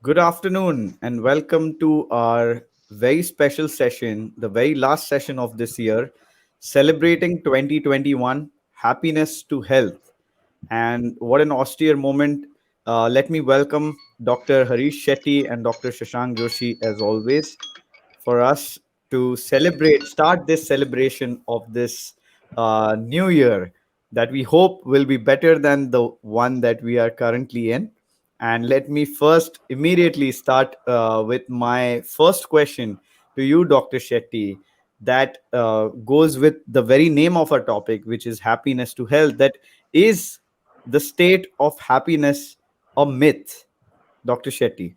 Good afternoon and welcome to our very special session, the very last session of this year, celebrating 2021 happiness to health. And what an austere moment. Let me welcome Dr. Harish Shetty and Dr. Shashank Joshi, as always, for us to start this celebration of this new year that we hope will be better than the one that we are currently in. And let me first immediately start with my first question to you, Dr. Shetty, that goes with the very name of our topic, which is happiness to health. That is the state of happiness a myth, Dr. Shetty?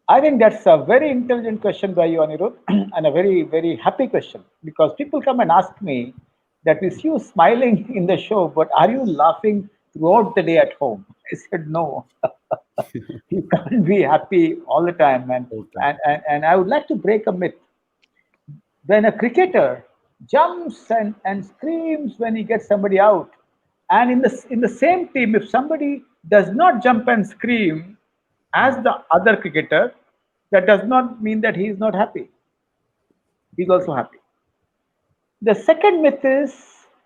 I think that's a very intelligent question by you, Anirudh, and a very, very happy question because people come and ask me that we see you smiling in the show, but are you laughing throughout the day at home? I said, no, you can't be happy all the time. And, Okay. and, and, and I would like to break a myth. When a cricketer jumps and screams when he gets somebody out, and in the same team, if somebody does not jump and scream as the other cricketer, that does not mean that he is not happy. He's also happy. The second myth is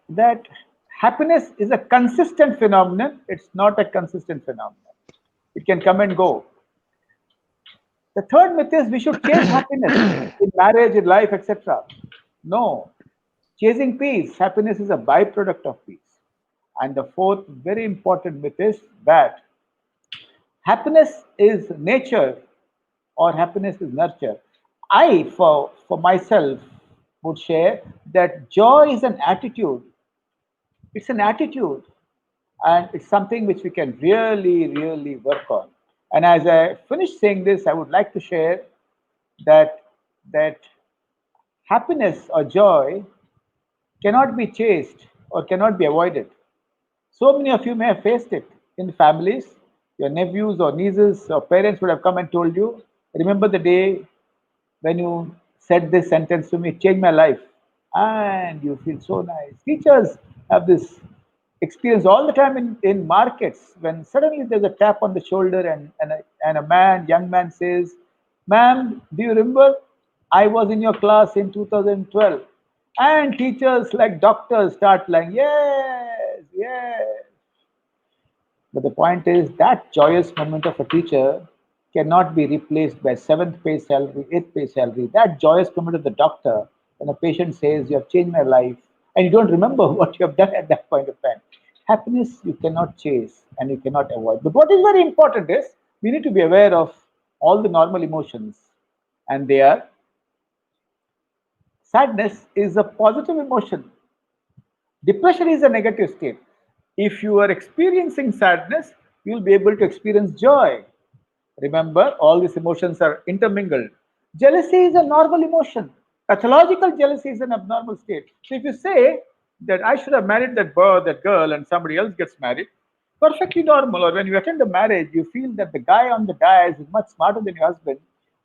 that happiness is a consistent phenomenon. It's not a consistent phenomenon. It can come and go. The third myth is we should chase happiness in marriage, in life, etc. No, chasing peace, happiness is a byproduct of peace. And the fourth very important myth is that happiness is nature or happiness is nurture. I, for myself, would share that joy is an attitude. It's an attitude, and it's something which we can really, really work on. And as I finish saying this, I would like to share that happiness or joy cannot be chased or cannot be avoided. So many of you may have faced it in families. Your nephews or nieces or parents would have come and told you, remember the day when you said this sentence to me, it changed my life. And you feel so nice. Teachers have this experience all the time in markets when suddenly there's a tap on the shoulder and a young man says, ma'am, do you remember I was in your class in 2012? And teachers like doctors start like, yes, yes. But the point is that joyous moment of a teacher cannot be replaced by seventh pay salary, eighth pay salary. That joyous moment of the doctor when a patient says, you have changed my life, and you don't remember what you have done at that point of time. Happiness you cannot chase and you cannot avoid. But what is very important is we need to be aware of all the normal emotions, and they are sadness is a positive emotion. Depression is a negative state. If you are experiencing sadness, you'll be able to experience joy. Remember, all these emotions are intermingled. Jealousy is a normal emotion. Pathological jealousy is an abnormal state. So if you say that I should have married that boy, that girl, and somebody else gets married, perfectly normal. Or when you attend a marriage, you feel that the guy on the dais is much smarter than your husband,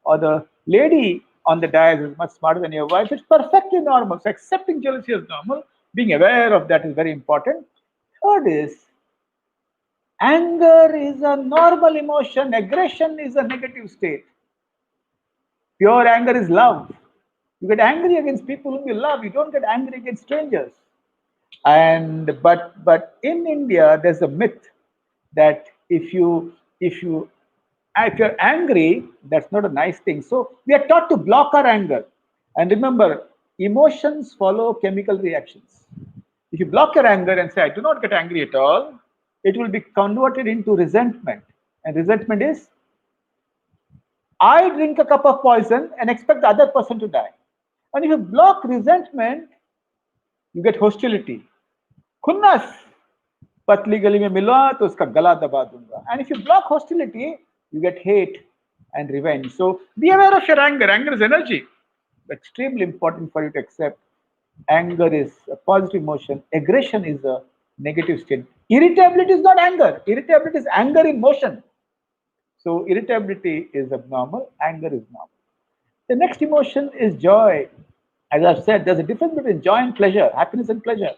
or the lady on the dais is much smarter than your wife. It's perfectly normal. So accepting jealousy as normal, being aware of that is very important. Third is anger is a normal emotion, aggression is a negative state. Pure anger is love. You get angry against people whom you love, you don't get angry against strangers. And but in India, there's a myth that if you're angry, that's not a nice thing. So we are taught to block our anger. And remember, emotions follow chemical reactions. If you block your anger and say, I do not get angry at all, it will be converted into resentment. And resentment is, I drink a cup of poison and expect the other person to die. And if you block resentment, you get hostility. खुन्नस पतली गली में मिला तो उसका गला दबा दूंगा. And if you block hostility, you get hate and revenge. So be aware of your anger. Anger is energy. Extremely important for you to accept. Anger is a positive emotion. Aggression is a negative state. Irritability is not anger. Irritability is anger in motion. So irritability is abnormal. Anger is normal. The next emotion is joy. As I've said, there's a difference between joy and pleasure, happiness and pleasure.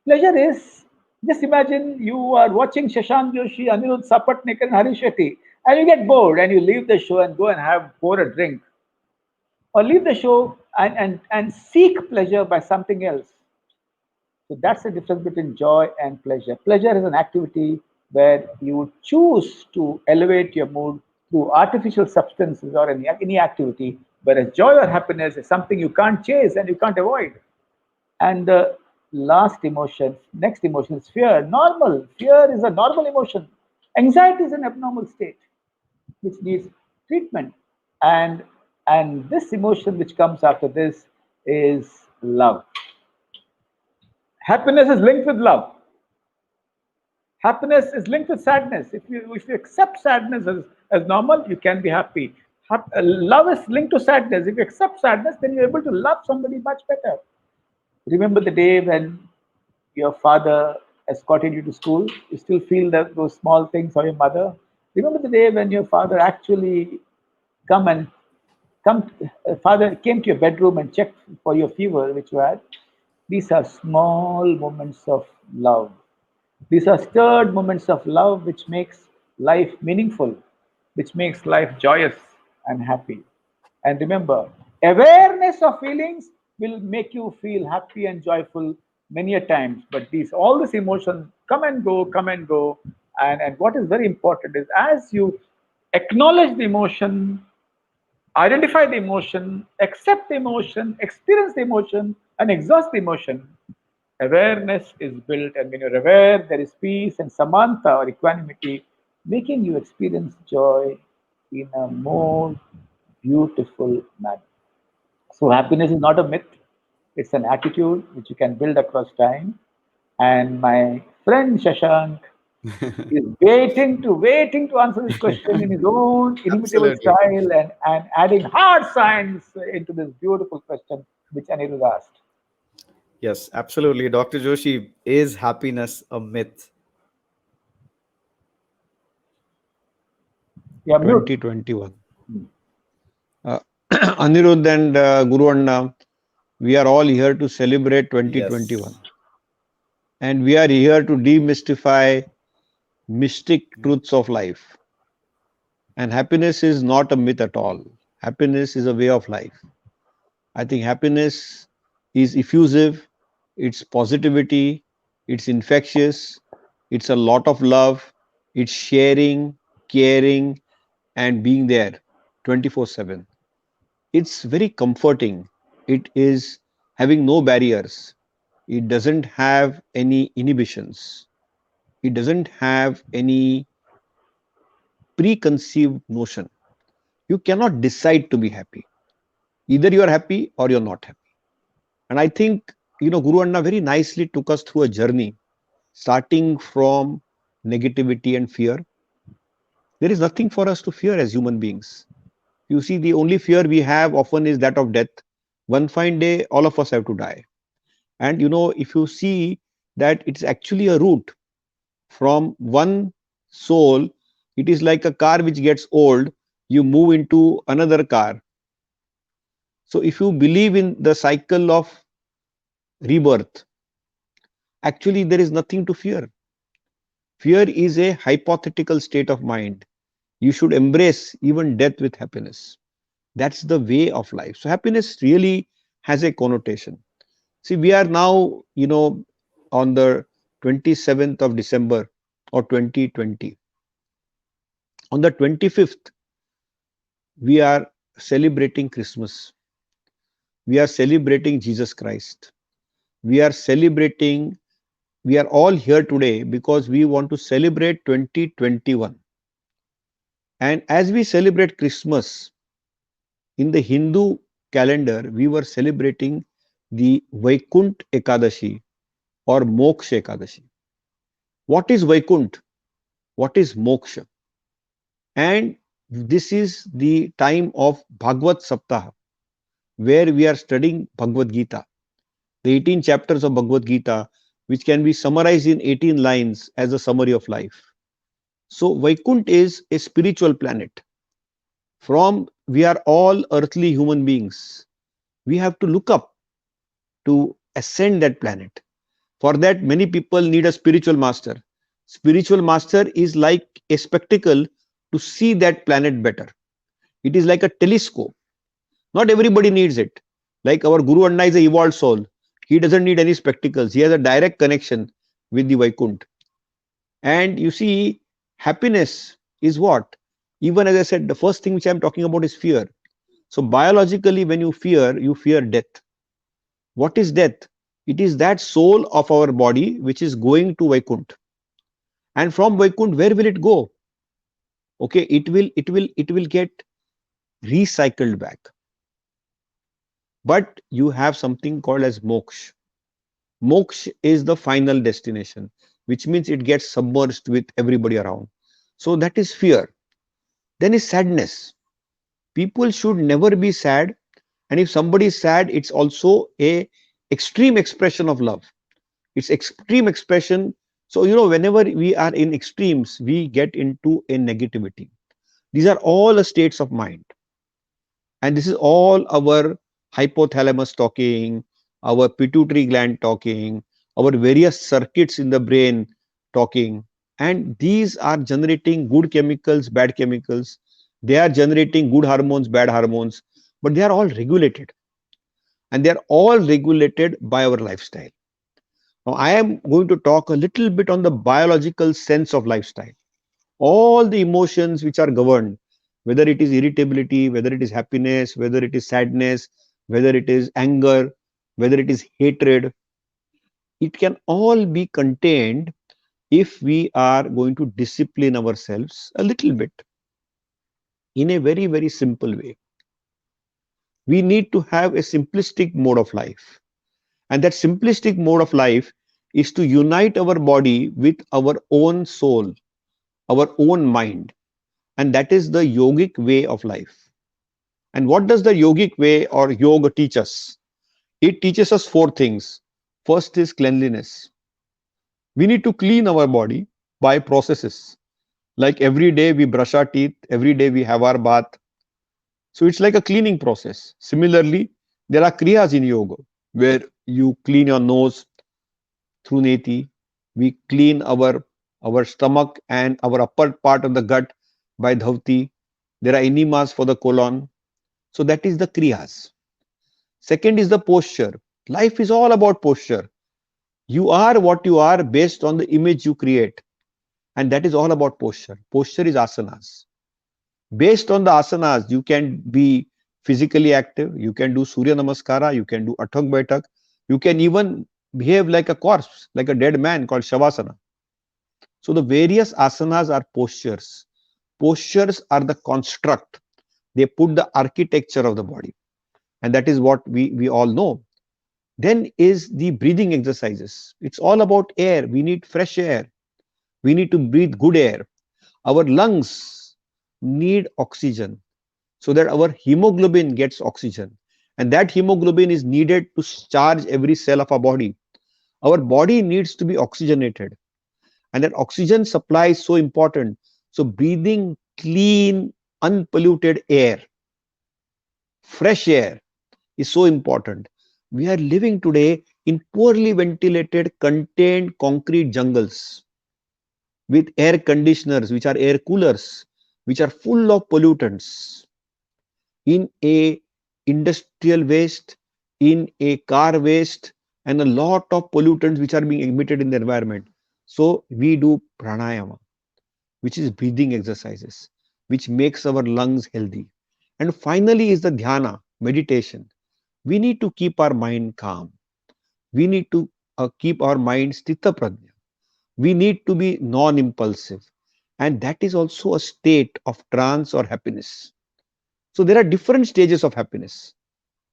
Pleasure is just imagine you are watching Shashank Joshi, Anirudh Sapatnik, and Harish Shetty. and you get bored and you leave the show and go and have pour a drink, or leave the show and seek pleasure by something else. So that's the difference between joy and pleasure. Pleasure is an activity where you choose to elevate your mood through artificial substances or any activity, whereas joy or happiness is something you can't chase and you can't avoid. And the next emotion is fear. Normal. Fear is a normal emotion. Anxiety is an abnormal state which needs treatment. And and this emotion which comes after this is love. Happiness is linked with love. Happiness is linked with sadness. If you accept sadness as normal, you can be happy. Love is linked to sadness. If you accept sadness, then you're able to love somebody much better. Remember the day when your father escorted you to school? You still feel that those small things, or your mother. Remember the day when your father actually come and come father came to your bedroom and checked for your fever which you had. These are small moments of love. These are stirred moments of love which makes life meaningful, which makes life joyous and happy. And remember, awareness of feelings will make you feel happy and joyful many a times. But all these emotions come and go. And what is very important is, as you acknowledge the emotion, identify the emotion, accept the emotion, experience the emotion, and exhaust the emotion, awareness is built. And when you're aware, there is peace and samantha or equanimity, making you experience joy in a more beautiful manner. So, happiness is not a myth, it's an attitude which you can build across time. And my friend Shashank is waiting to answer this question in his own inimitable Absolutely. style, and adding hard science into this beautiful question which Anirudh asked. Yes, absolutely. Dr. Joshi, is happiness a myth? Yeah, mute. 2021. Uh, Anirudh and Guru Anna, we are all here to celebrate 2021. Yes. And we are here to demystify mystic truths of life. And happiness is not a myth at all. Happiness is a way of life. I think happiness is effusive, it's positivity, it's infectious, it's a lot of love, it's sharing, caring, and being there 24/7. It's very comforting. It is having no barriers. It doesn't have any inhibitions. It doesn't have any preconceived notion. You cannot decide to be happy. Either you are happy or you're not happy. And I think, Guru Anna very nicely took us through a journey starting from negativity and fear. There is nothing for us to fear as human beings. You see, the only fear we have often is that of death. One fine day, all of us have to die. And if you see that it's actually a route from one soul, it is like a car which gets old, you move into another car. So if you believe in the cycle of rebirth, actually there is nothing to fear. Fear is a hypothetical state of mind. You should embrace even death with happiness. That's the way of life. So happiness really has a connotation. See, we are now, on the 27th of December or 2020. On the 25th, we are celebrating Christmas. We are celebrating Jesus Christ. We are celebrating, we are all here today because we want to celebrate 2021. And as we celebrate Christmas, in the Hindu calendar, we were celebrating the Vaikunt Ekadashi or Moksha Ekadashi. What is Vaikunt? What is Moksha? And this is the time of Bhagavad Saptaha, where we are studying Bhagavad Gita, the 18 chapters of Bhagavad Gita, which can be summarized in 18 lines as a summary of life. So, Vaikunt is a spiritual planet. We are all earthly human beings. We have to look up to ascend that planet. For that, many people need a spiritual master. Spiritual master is like a spectacle to see that planet better. It is like a telescope. Not everybody needs it. Like our Guru Anna is a evolved soul. He doesn't need any spectacles. He has a direct connection with the Vaikunt. And you see, happiness is what? Even as I said, the first thing which I'm talking about is fear. So biologically, when you fear death. What is death? It is that soul of our body which is going to Vaikunt. And from Vaikunt, where will it go? Okay, it will get recycled back. But you have something called as moksha. Moksha is the final destination, which means it gets submerged with everybody around. So that is fear. Then is sadness. People should never be sad, and if somebody is sad, it's also a extreme expression of love. It's extreme expression. So whenever we are in extremes, we get into a negativity. These are all the states of mind, and this is all our hypothalamus talking, our pituitary gland talking, our various circuits in the brain talking, and these are generating good chemicals, bad chemicals. They are generating good hormones, bad hormones, but they are all regulated, and they are all regulated by our lifestyle. Now, I am going to talk a little bit on the biological sense of lifestyle. All the emotions which are governed, whether it is irritability, whether it is happiness, whether it is sadness, whether it is anger, whether it is hatred, it can all be contained if we are going to discipline ourselves a little bit in a very, very simple way. We need to have a simplistic mode of life. And that simplistic mode of life is to unite our body with our own soul, our own mind. And that is the yogic way of life. And what does the yogic way or yoga teach us? It teaches us four things. First is cleanliness. We need to clean our body by processes. Like every day we brush our teeth, every day we have our bath. So it's like a cleaning process. Similarly, there are kriyas in yoga where you clean your nose through neti. We clean our stomach and our upper part of the gut by dhavti. There are enemas for the colon. So that is the kriyas. Second is the posture. Life is all about posture. You are what you are based on the image you create. And that is all about posture. Posture is asanas. Based on the asanas, you can be physically active. You can do Surya Namaskara. You can do Athak Baitak. You can even behave like a corpse, like a dead man called Shavasana. So the various asanas are postures. Postures are the construct. They put the architecture of the body. And that is what we all know. Then is the breathing exercises. It's all about air. We need fresh air. We need to breathe good air. Our lungs need oxygen so that our hemoglobin gets oxygen. And that hemoglobin is needed to charge every cell of our body. Our body needs to be oxygenated. And that oxygen supply is so important. So breathing clean, unpolluted air, fresh air is so important. We are living today in poorly ventilated, contained concrete jungles with air conditioners, which are air coolers, which are full of pollutants. In a industrial waste, in a car waste, and a lot of pollutants which are being emitted in the environment. So we do pranayama, which is breathing exercises, which makes our lungs healthy. And finally is the dhyana, meditation. We need to keep our mind calm. We need to keep our mind sthita prajna. We need to be non-impulsive. And that is also a state of trance or happiness. So there are different stages of happiness.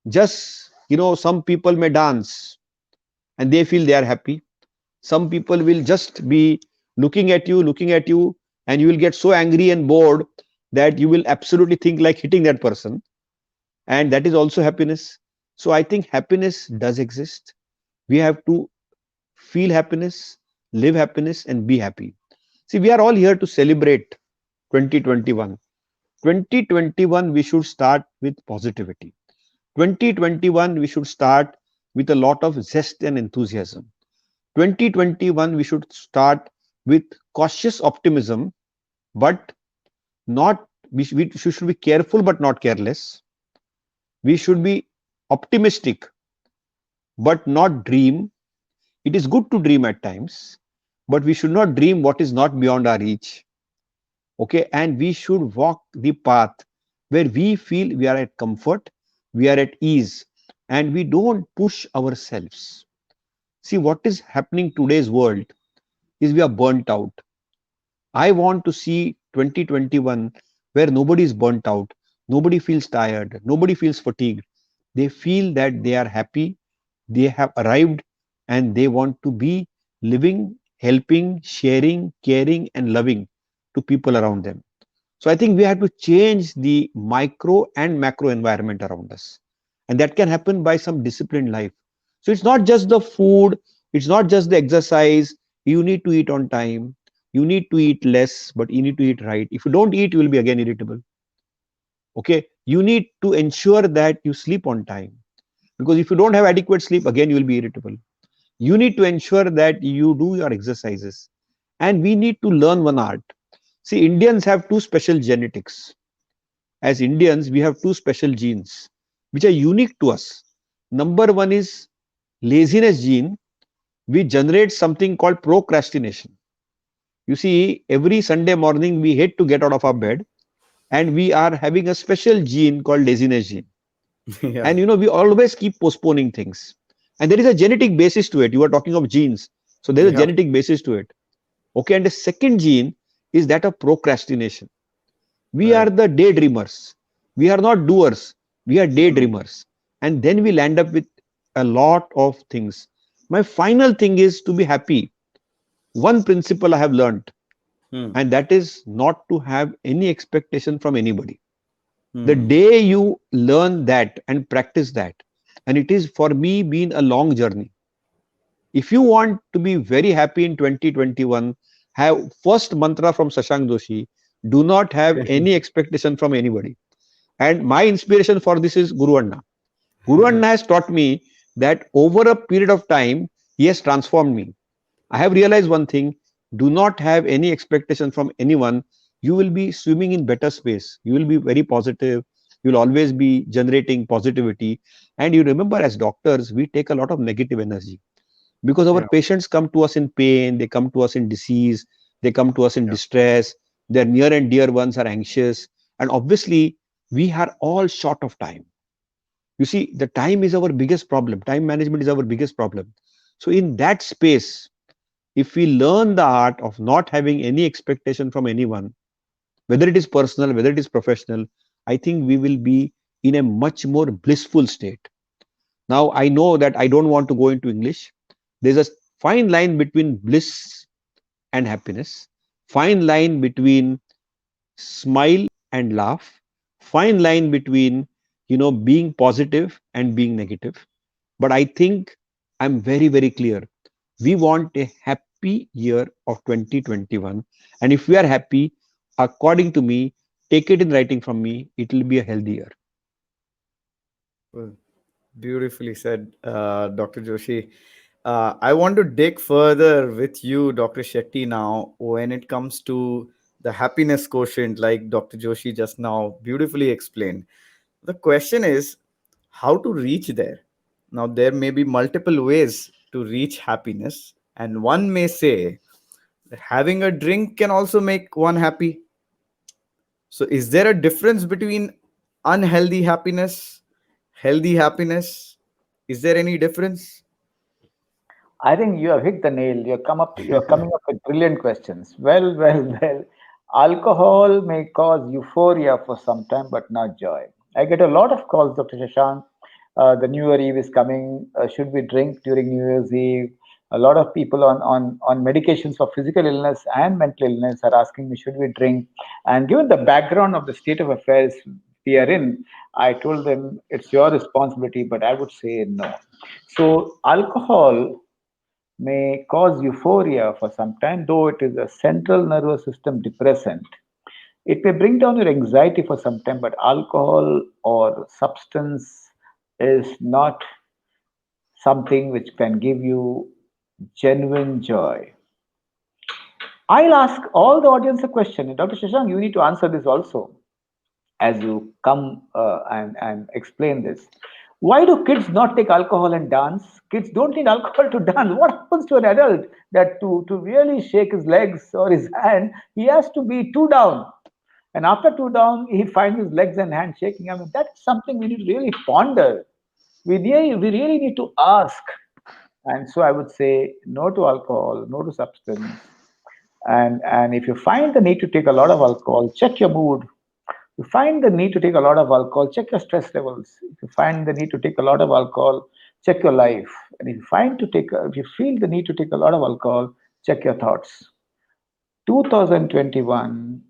Just, some people may dance and they feel they are happy. Some people will just be looking at you, and you will get so angry and bored that you will absolutely think like hitting that person. And that is also happiness. So I think happiness does exist. We have to feel happiness, live happiness, and be happy. See, we are all here to celebrate 2021. 2021, we should start with positivity. 2021, we should start with a lot of zest and enthusiasm. 2021, we should start with cautious optimism, but not we should be careful but not careless. We should be optimistic but not dream. It is good to dream at times, but we should not dream what is not beyond our reach. Okay, and we should walk the path where we feel we are at comfort, we are at ease, and we don't push ourselves. See, what is happening today's world is we are burnt out. I want to see 2021 where nobody is burnt out, nobody feels tired, nobody feels fatigued. They feel that they are happy, they have arrived, and they want to be living, helping, sharing, caring, and loving to people around them. So I think we have to change the micro and macro environment around us. And that can happen by some disciplined life. So it's not just the food, it's not just the exercise. You need to eat on time. You need to eat less, but you need to eat right. If you don't eat, you will be again irritable. Okay. You need to ensure that you sleep on time. Because if you don't have adequate sleep, again, you will be irritable. You need to ensure that you do your exercises. And we need to learn one art. See, Indians have two special genetics. As Indians, we have two special genes which are unique to us. Number one is laziness gene. We generate something called procrastination. You see, every Sunday morning we hate to get out of our bed, and we are having a special gene called laziness gene. Yeah. And we always keep postponing things. And there is a genetic basis to it. You are talking of genes. So there is a Yeah. genetic basis to it. Okay. And the second gene is that of procrastination. We are Right. the daydreamers. We are not doers. We are Hmm. daydreamers. And then we'll end up with a lot of things. My final thing is to be happy. One principle I have learned, Hmm. and that is not to have any expectation from anybody. The Hmm. day you learn that and practice that, and it is for me been a long journey. If you want to be very happy in 2021, have first mantra from Shashank Doshi: do not have any expectation from anybody. And my inspiration for this is Guru Anna. Guru Anna has taught me that over a period of time, he has transformed me. I have realized one thing: do not have any expectation from anyone. You will be swimming in better space. You will be very positive. You will always be generating positivity. And you remember, as doctors, we take a lot of negative energy because our Yeah. patients come to us in pain, they come to us in disease, they come to us in Yeah. distress, their near and dear ones are anxious, and obviously we are all short of time. You see, the time is our biggest problem. Time management is our biggest problem. So in that space, if we learn the art of not having any expectation from anyone, whether it is personal, whether it is professional, I think we will be in a much more blissful state. Now, I know that I don't want to go into English. There's a fine line between bliss and happiness, fine line between smile and laugh, fine line between, being positive and being negative. But I think I'm very, very clear. We want a happy year of 2021. And if we are happy, according to me, take it in writing from me, it will be a healthy year. Well, beautifully said, Dr. Joshi. I want to dig further with you, Dr. Shetty, now when it comes to the happiness quotient, like Dr. Joshi just now beautifully explained. The question is how to reach there. Now, there may be multiple ways to reach happiness, and one may say that having a drink can also make one happy. So, is there a difference between unhealthy happiness, healthy happiness? Is there any difference? I think you have hit the nail. You're coming up with brilliant questions. Well, well, well. Alcohol may cause euphoria for some time, but not joy. I get a lot of calls, Dr. Shashank. The New Year Eve is coming. Should we drink during New Year's Eve? A lot of people on medications for physical illness and mental illness are asking me, should we drink? And given the background of the state of affairs we are in, I told them it's your responsibility, but I would say no. So, alcohol may cause euphoria for some time, though it is a central nervous system depressant. It may bring down your anxiety for some time, but alcohol or substance is not something which can give you genuine joy. I'll ask all the audience a question. Dr. Shashank, you need to answer this also as you come and explain this. Why do kids not take alcohol and dance? Kids don't need alcohol to dance. What happens to an adult that to really shake his legs or his hand, he has to be two down. And after two down, he finds his legs and hands shaking. I mean, that's something we need to really ponder. We really need to ask. And so I would say no to alcohol, no to substance. And if you find the need to take a lot of alcohol, check your mood. You find the need to take a lot of alcohol, check your stress levels. If you find the need to take a lot of alcohol, check your life. And if you feel the need to take a lot of alcohol, check your thoughts. 2021,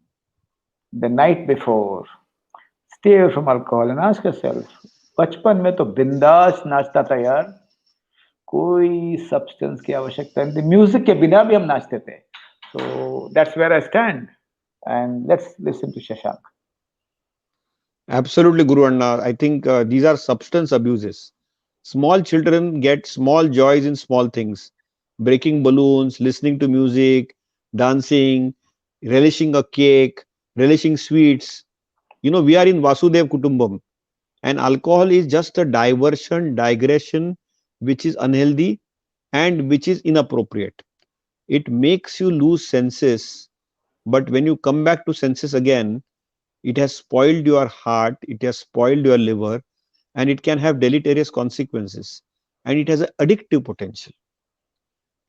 the night before, stay away from alcohol and ask yourself, बचपन में तो बिंदास नाचता था यार, कोई substance की आवश्यकता नहीं थी, म्यूजिक के बिना भी हम नाचते थे. So that's where I stand. And let's listen to Shashank. Absolutely, Guru Anna. I think these are substance abuses. Small children get small joys in small things. Breaking balloons, listening to music, dancing, relishing a cake, relishing sweets. We are in Vasudev Kutumbam, and alcohol is just a diversion, digression, which is unhealthy and which is inappropriate. It makes you lose senses, but when you come back to senses again, it has spoiled your heart, it has spoiled your liver, and it can have deleterious consequences. And it has an addictive potential.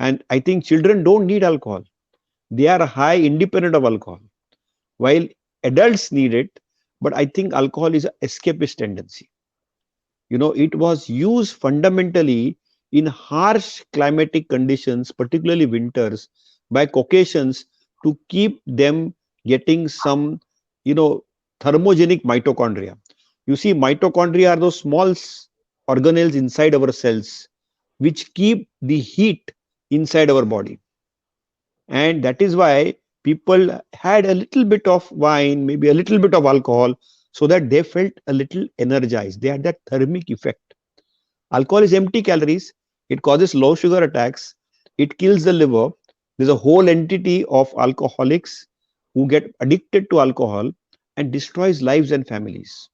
And I think children don't need alcohol. They are high independent of alcohol, while adults need it. But I think alcohol is an escapist tendency. It was used fundamentally in harsh climatic conditions, particularly winters, by Caucasians to keep them getting some, you know, thermogenic mitochondria. You see, mitochondria are those small organelles inside our cells which keep the heat inside our body. And that is why people had a little bit of wine, maybe a little bit of alcohol, so that they felt a little energized. They had that thermic effect. Alcohol is empty calories. It causes low sugar attacks. It kills the liver. There's a whole entity of alcoholics who get addicted to alcohol and destroys lives and families.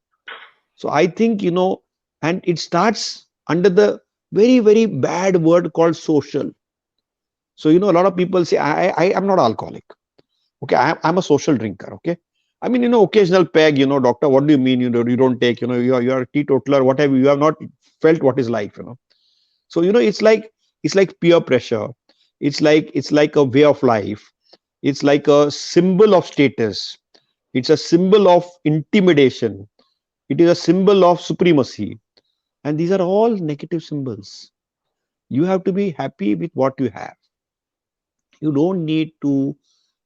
So I think, and it starts under the very, very bad word called social. So, a lot of people say, I am not alcoholic. Okay, I'm a social drinker. Okay. I mean, occasional peg, doctor, what do you mean? You don't take, you're a teetotaler, whatever. You have not felt what is life. So, it's like peer pressure. It's like a way of life. It's like a symbol of status. It's a symbol of intimidation. It is a symbol of supremacy. And these are all negative symbols. You have to be happy with what you have. You don't need to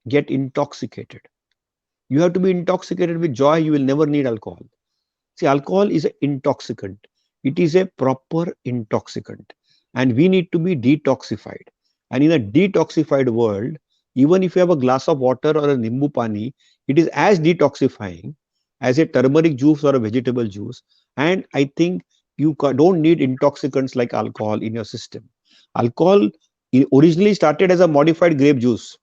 get intoxicated. You have to be intoxicated with joy. You will never need alcohol. See, alcohol is an intoxicant. It is a proper intoxicant. And we need to be detoxified. And in a detoxified world, even if you have a glass of water or a nimbu pani, it is as detoxifying as a turmeric juice or a vegetable juice. And I think you don't need intoxicants like alcohol in your system. Alcohol originally started as a modified grape juice,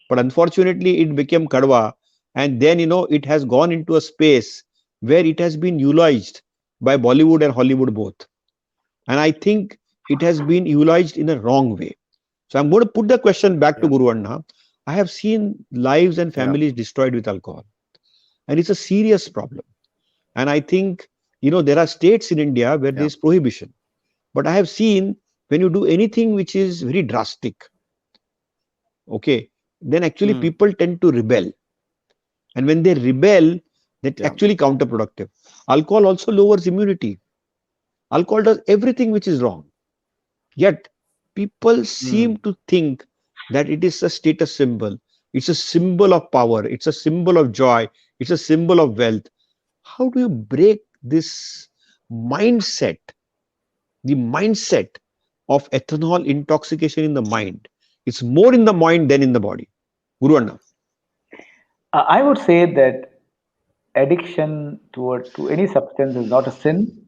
but unfortunately it became kadwa, and then it has gone into a space where it has been eulogized by Bollywood and Hollywood both. And I think it has been eulogized in a wrong way. So I'm going to put the question back to Yeah. Guru Anna. I have seen lives and Yeah. families destroyed with alcohol, and it's a serious problem. And I think there are states in India where there Yeah. is prohibition, but I have seen when you do anything which is very drastic, okay, then actually Mm. people tend to rebel. And when they rebel, that's Yeah. actually counterproductive. Alcohol also lowers immunity. Alcohol does everything which is wrong. Yet people seem Mm. to think that it is a status symbol. It's a symbol of power. It's a symbol of joy. It's a symbol of wealth. How do you break this mindset, the mindset of ethanol intoxication in the mind? It's more in the mind than in the body. Guru Anna. I would say that addiction to any substance is not a sin.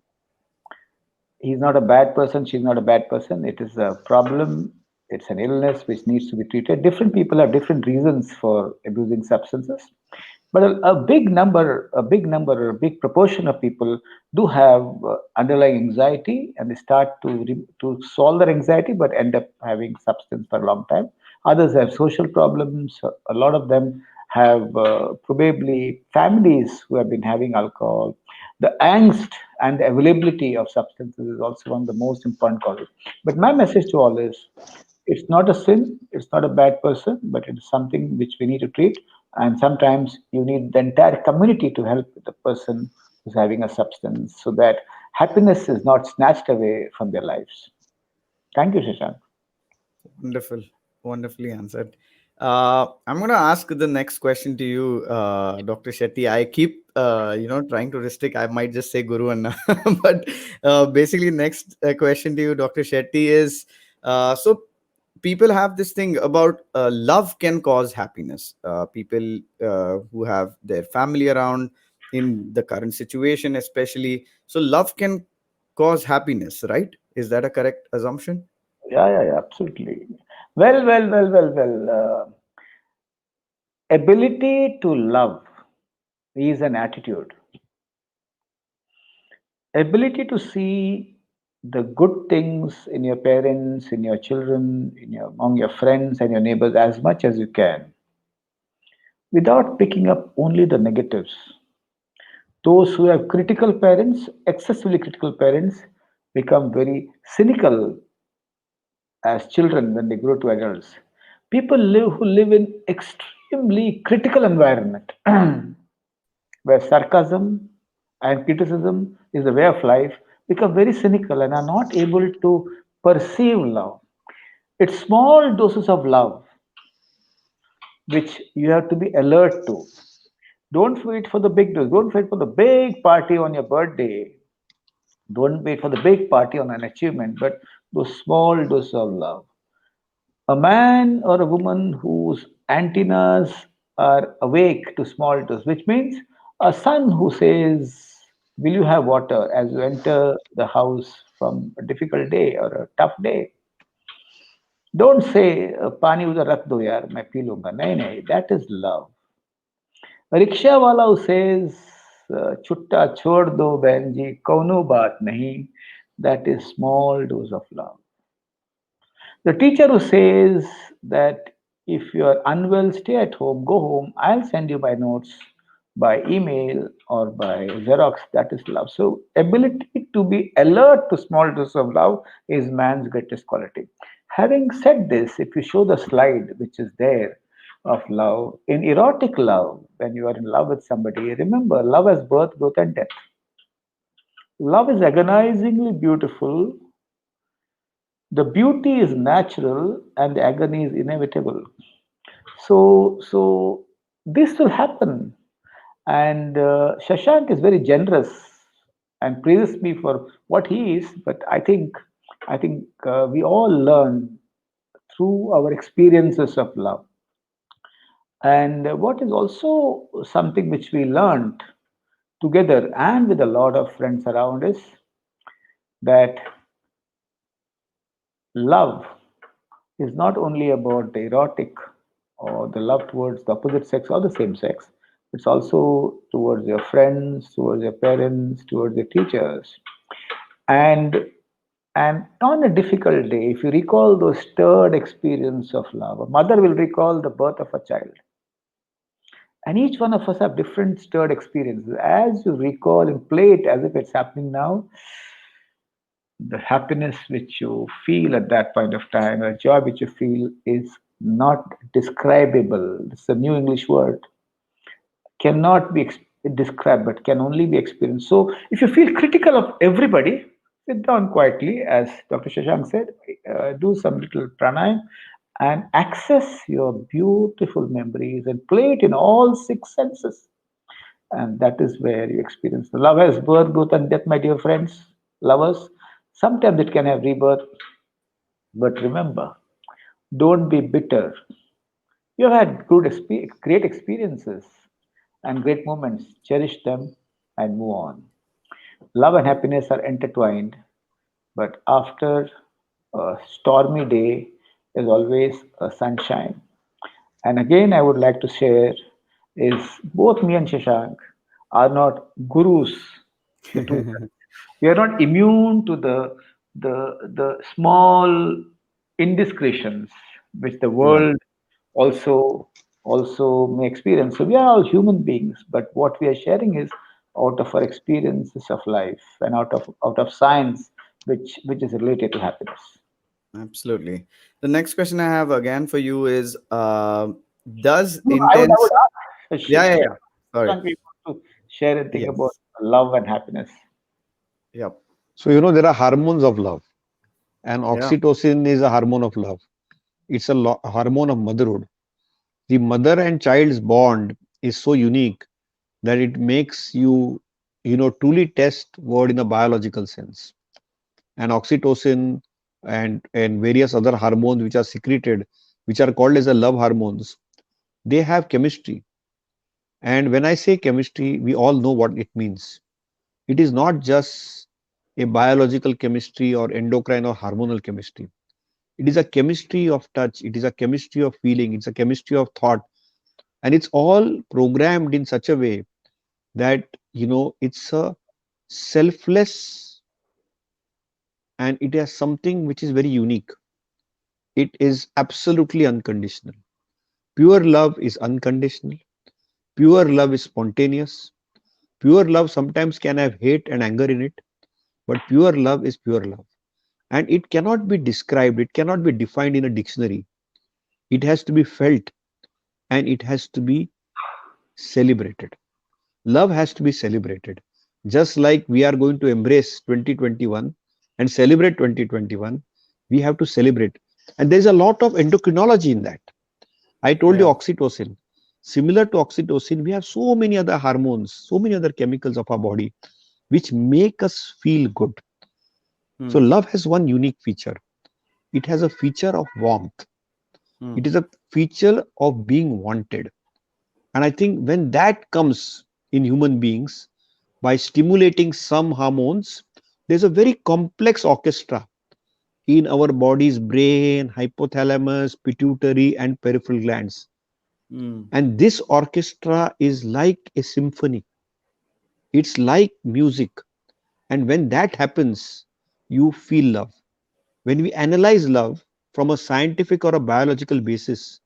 He's not a bad person, she's not a bad person. It is a problem. It's an illness which needs to be treated. Different people have different reasons for abusing substances, but a big proportion of people do have underlying anxiety, and they start to solve their anxiety, but end up having substance for a long time. Others have social problems. A lot of them have probably families who have been having alcohol. The angst and the availability of substances is also one of the most important causes. But my message to all is, it's not a sin, it's not a bad person, but it is something which we need to treat. And sometimes you need the entire community to help the person who's having a substance so that happiness is not snatched away from their lives. Thank you, Shashank. Wonderful, wonderfully answered. I'm going to ask the next question to you, Dr. Shetty. I keep, trying to restrict. I might just say Guru Anna, but basically, next question to you, Dr. Shetty, is so people have this thing about love can cause happiness. People who have their family around in the current situation, especially, so love can cause happiness, right? Is that a correct assumption? Yeah, absolutely. Well. Ability to love is an attitude. Ability to see the good things in your parents, in your children, among your friends and your neighbors as much as you can, without picking up only the negatives. Those who have critical parents, excessively critical parents, become very cynical as children when they grow to adults. People who live in extremely critical environment where sarcasm and criticism is a way of life become very cynical and are not able to perceive love. It's small doses of love which you have to be alert to. Don't wait for the big dose. Don't wait for the big party on your birthday. Don't wait for the big party on an achievement, but those small doses of love. A man or a woman whose antennas are awake to small doses, which means a son who says, "Will you have water?" as you enter the house from a difficult day or a tough day. Don't say, "Pani udhar rakh do yaar, मैं P लूंगा." नहीं, नहीं, that is love. A rickshaw wala who says, "छुट्टा छोड़ दो बहन जी, कौनो बात नहीं," that is small dose of love. The teacher who says that if you are unwell, stay at home, go home, I'll send you my notes by email or by Xerox, that is love. So, ability to be alert to small doses of love is man's greatest quality. Having said this, if you show the slide which is there of love, in erotic love, when you are in love with somebody, remember love has birth, growth, and death. Love is agonizingly beautiful. The beauty is natural and the agony is inevitable. So this will happen. And Shashank is very generous and praises me for what he is. But I think we all learn through our experiences of love. And what is also something which we learned together and with a lot of friends around is that love is not only about the erotic or the love towards the opposite sex or the same sex. It's also towards your friends, towards your parents, towards your teachers. And and on a difficult day, if you recall those stirred experience of love, a mother will recall the birth of a child. And each one of us have different stirred experiences. As you recall and play it as if it's happening now, the happiness which you feel at that point of time, the joy which you feel is not describable. It's a new English word. Cannot be described, but can only be experienced. So, if you feel critical of everybody, sit down quietly, as Dr. Shashank said, do some little pranayam and access your beautiful memories and play it in all six senses. And that is where you experience the love has birth, growth, and death, my dear friends, lovers. Sometimes it can have rebirth, but remember, don't be bitter. You have had great experiences and great moments. Cherish them and move on. Love and happiness are intertwined, but after a stormy day, there's always a sunshine. And again, I would like to share is both me and Shashank are not gurus, the two. We are not immune to the small indiscretions which the Right. world also also may experience. So we are all human beings, but what we are sharing is out of our experiences of life and out of science, which is related to happiness. Absolutely. The next question I have again for you is does No, I would intense. ask Yeah, yeah, yeah. Sorry. Shashank, you want to share anything about Yes. love and happiness. Yep. So, there are hormones of love, and Yeah. oxytocin is a hormone of love. It's a hormone of motherhood. The mother and child's bond is so unique that it makes you, truly test word in a biological sense. And oxytocin and various other hormones which are secreted, which are called as the love hormones, they have chemistry. And when I say chemistry, we all know what it means. It is not just a biological chemistry or endocrine or hormonal chemistry. It is a chemistry of touch, it is a chemistry of feeling, it's a chemistry of thought, and it's all programmed in such a way that it's a selfless, and it has something which is very unique. It is absolutely unconditional. Pure love is unconditional. Pure love is spontaneous. Pure love sometimes can have hate and anger in it, but pure love is pure love. And it cannot be described, it cannot be defined in a dictionary. It has to be felt, and it has to be celebrated. Love has to be celebrated. Just like we are going to embrace 2021 and celebrate 2021, we have to celebrate. And there's a lot of endocrinology in that. I told you Yeah. oxytocin. Similar to oxytocin, we have so many other hormones, so many other chemicals of our body which make us feel good. So, Hmm. love has one unique feature. It has a feature of warmth. Hmm. It is a feature of being wanted. And I think when that comes in human beings by stimulating some hormones, there's a very complex orchestra in our body's brain, hypothalamus, pituitary, and peripheral glands. Hmm. And this orchestra is like a symphony, it's like music. And when that happens, you feel love. When we analyze love from a scientific or a biological basis,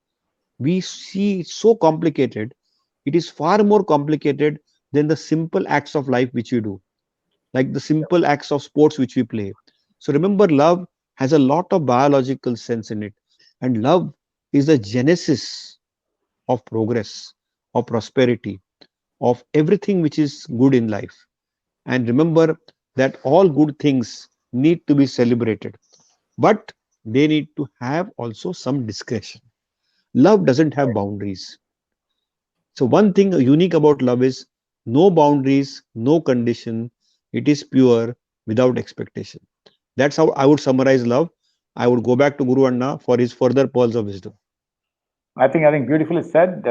we see it's so complicated. It is far more complicated than the simple acts of life which we do, like the simple acts of sports which we play. So remember, love has a lot of biological sense in it, and love is the genesis of progress, of prosperity, of everything which is good in life. And remember that all good things need to be celebrated, but they need to have also some discretion. Love doesn't have boundaries. So, one thing unique about love is no boundaries, no condition. It is pure without expectation. That's how I would summarize love. I would go back to Guru Anna for his further pearls of wisdom. I think beautifully said.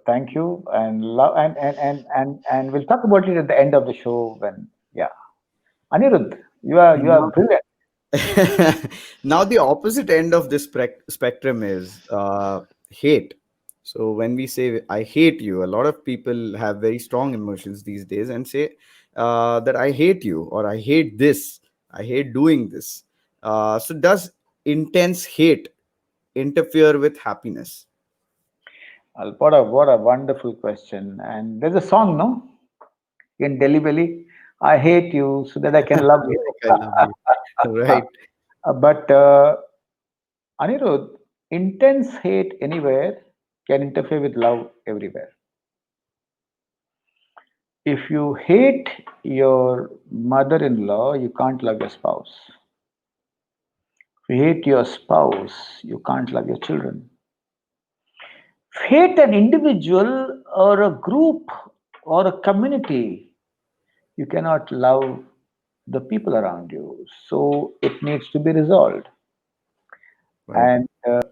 Thank you, and love, and we'll talk about it at the end of the show. When yeah, Anirudh, you are Now, brilliant. now the opposite end of this spectrum is hate. So when we say I hate you, a lot of people have very strong emotions these days and say that I hate you or I hate this, I hate doing this. So does intense hate interfere with happiness? What a wonderful question. And there's a song, no, in Delhi Belly. I hate you so that I can love you. Like I love you. Right. But Anirudh, intense hate anywhere can interfere with love everywhere. If you hate your mother-in-law, you can't love your spouse. If you hate your spouse, you can't love your children. If you hate an individual or a group or a community, you cannot love the people around you. So it needs to be resolved. Right.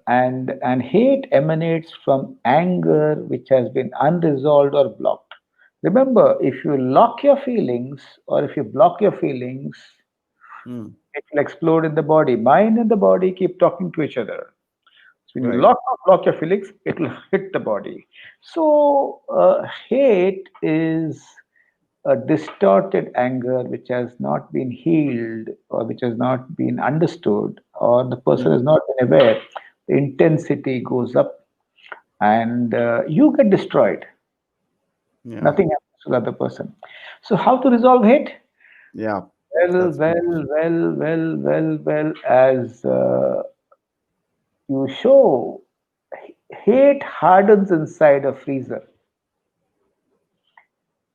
And hate emanates from anger which has been unresolved or blocked. Remember, if you lock your feelings or if you block your feelings, Hmm. it will explode in the body. Mind and the body keep talking to each other. So when you Right. lock your feelings, it will hit the body. So hate is a distorted anger which has not been healed or which has not been understood or the person has Mm. not been aware. The intensity goes up and you get destroyed. Yeah. Nothing happens to the other person. So how to resolve hate? Yeah. Well, That's good. well, well, well, well, well, as you show, hate hardens inside a freezer.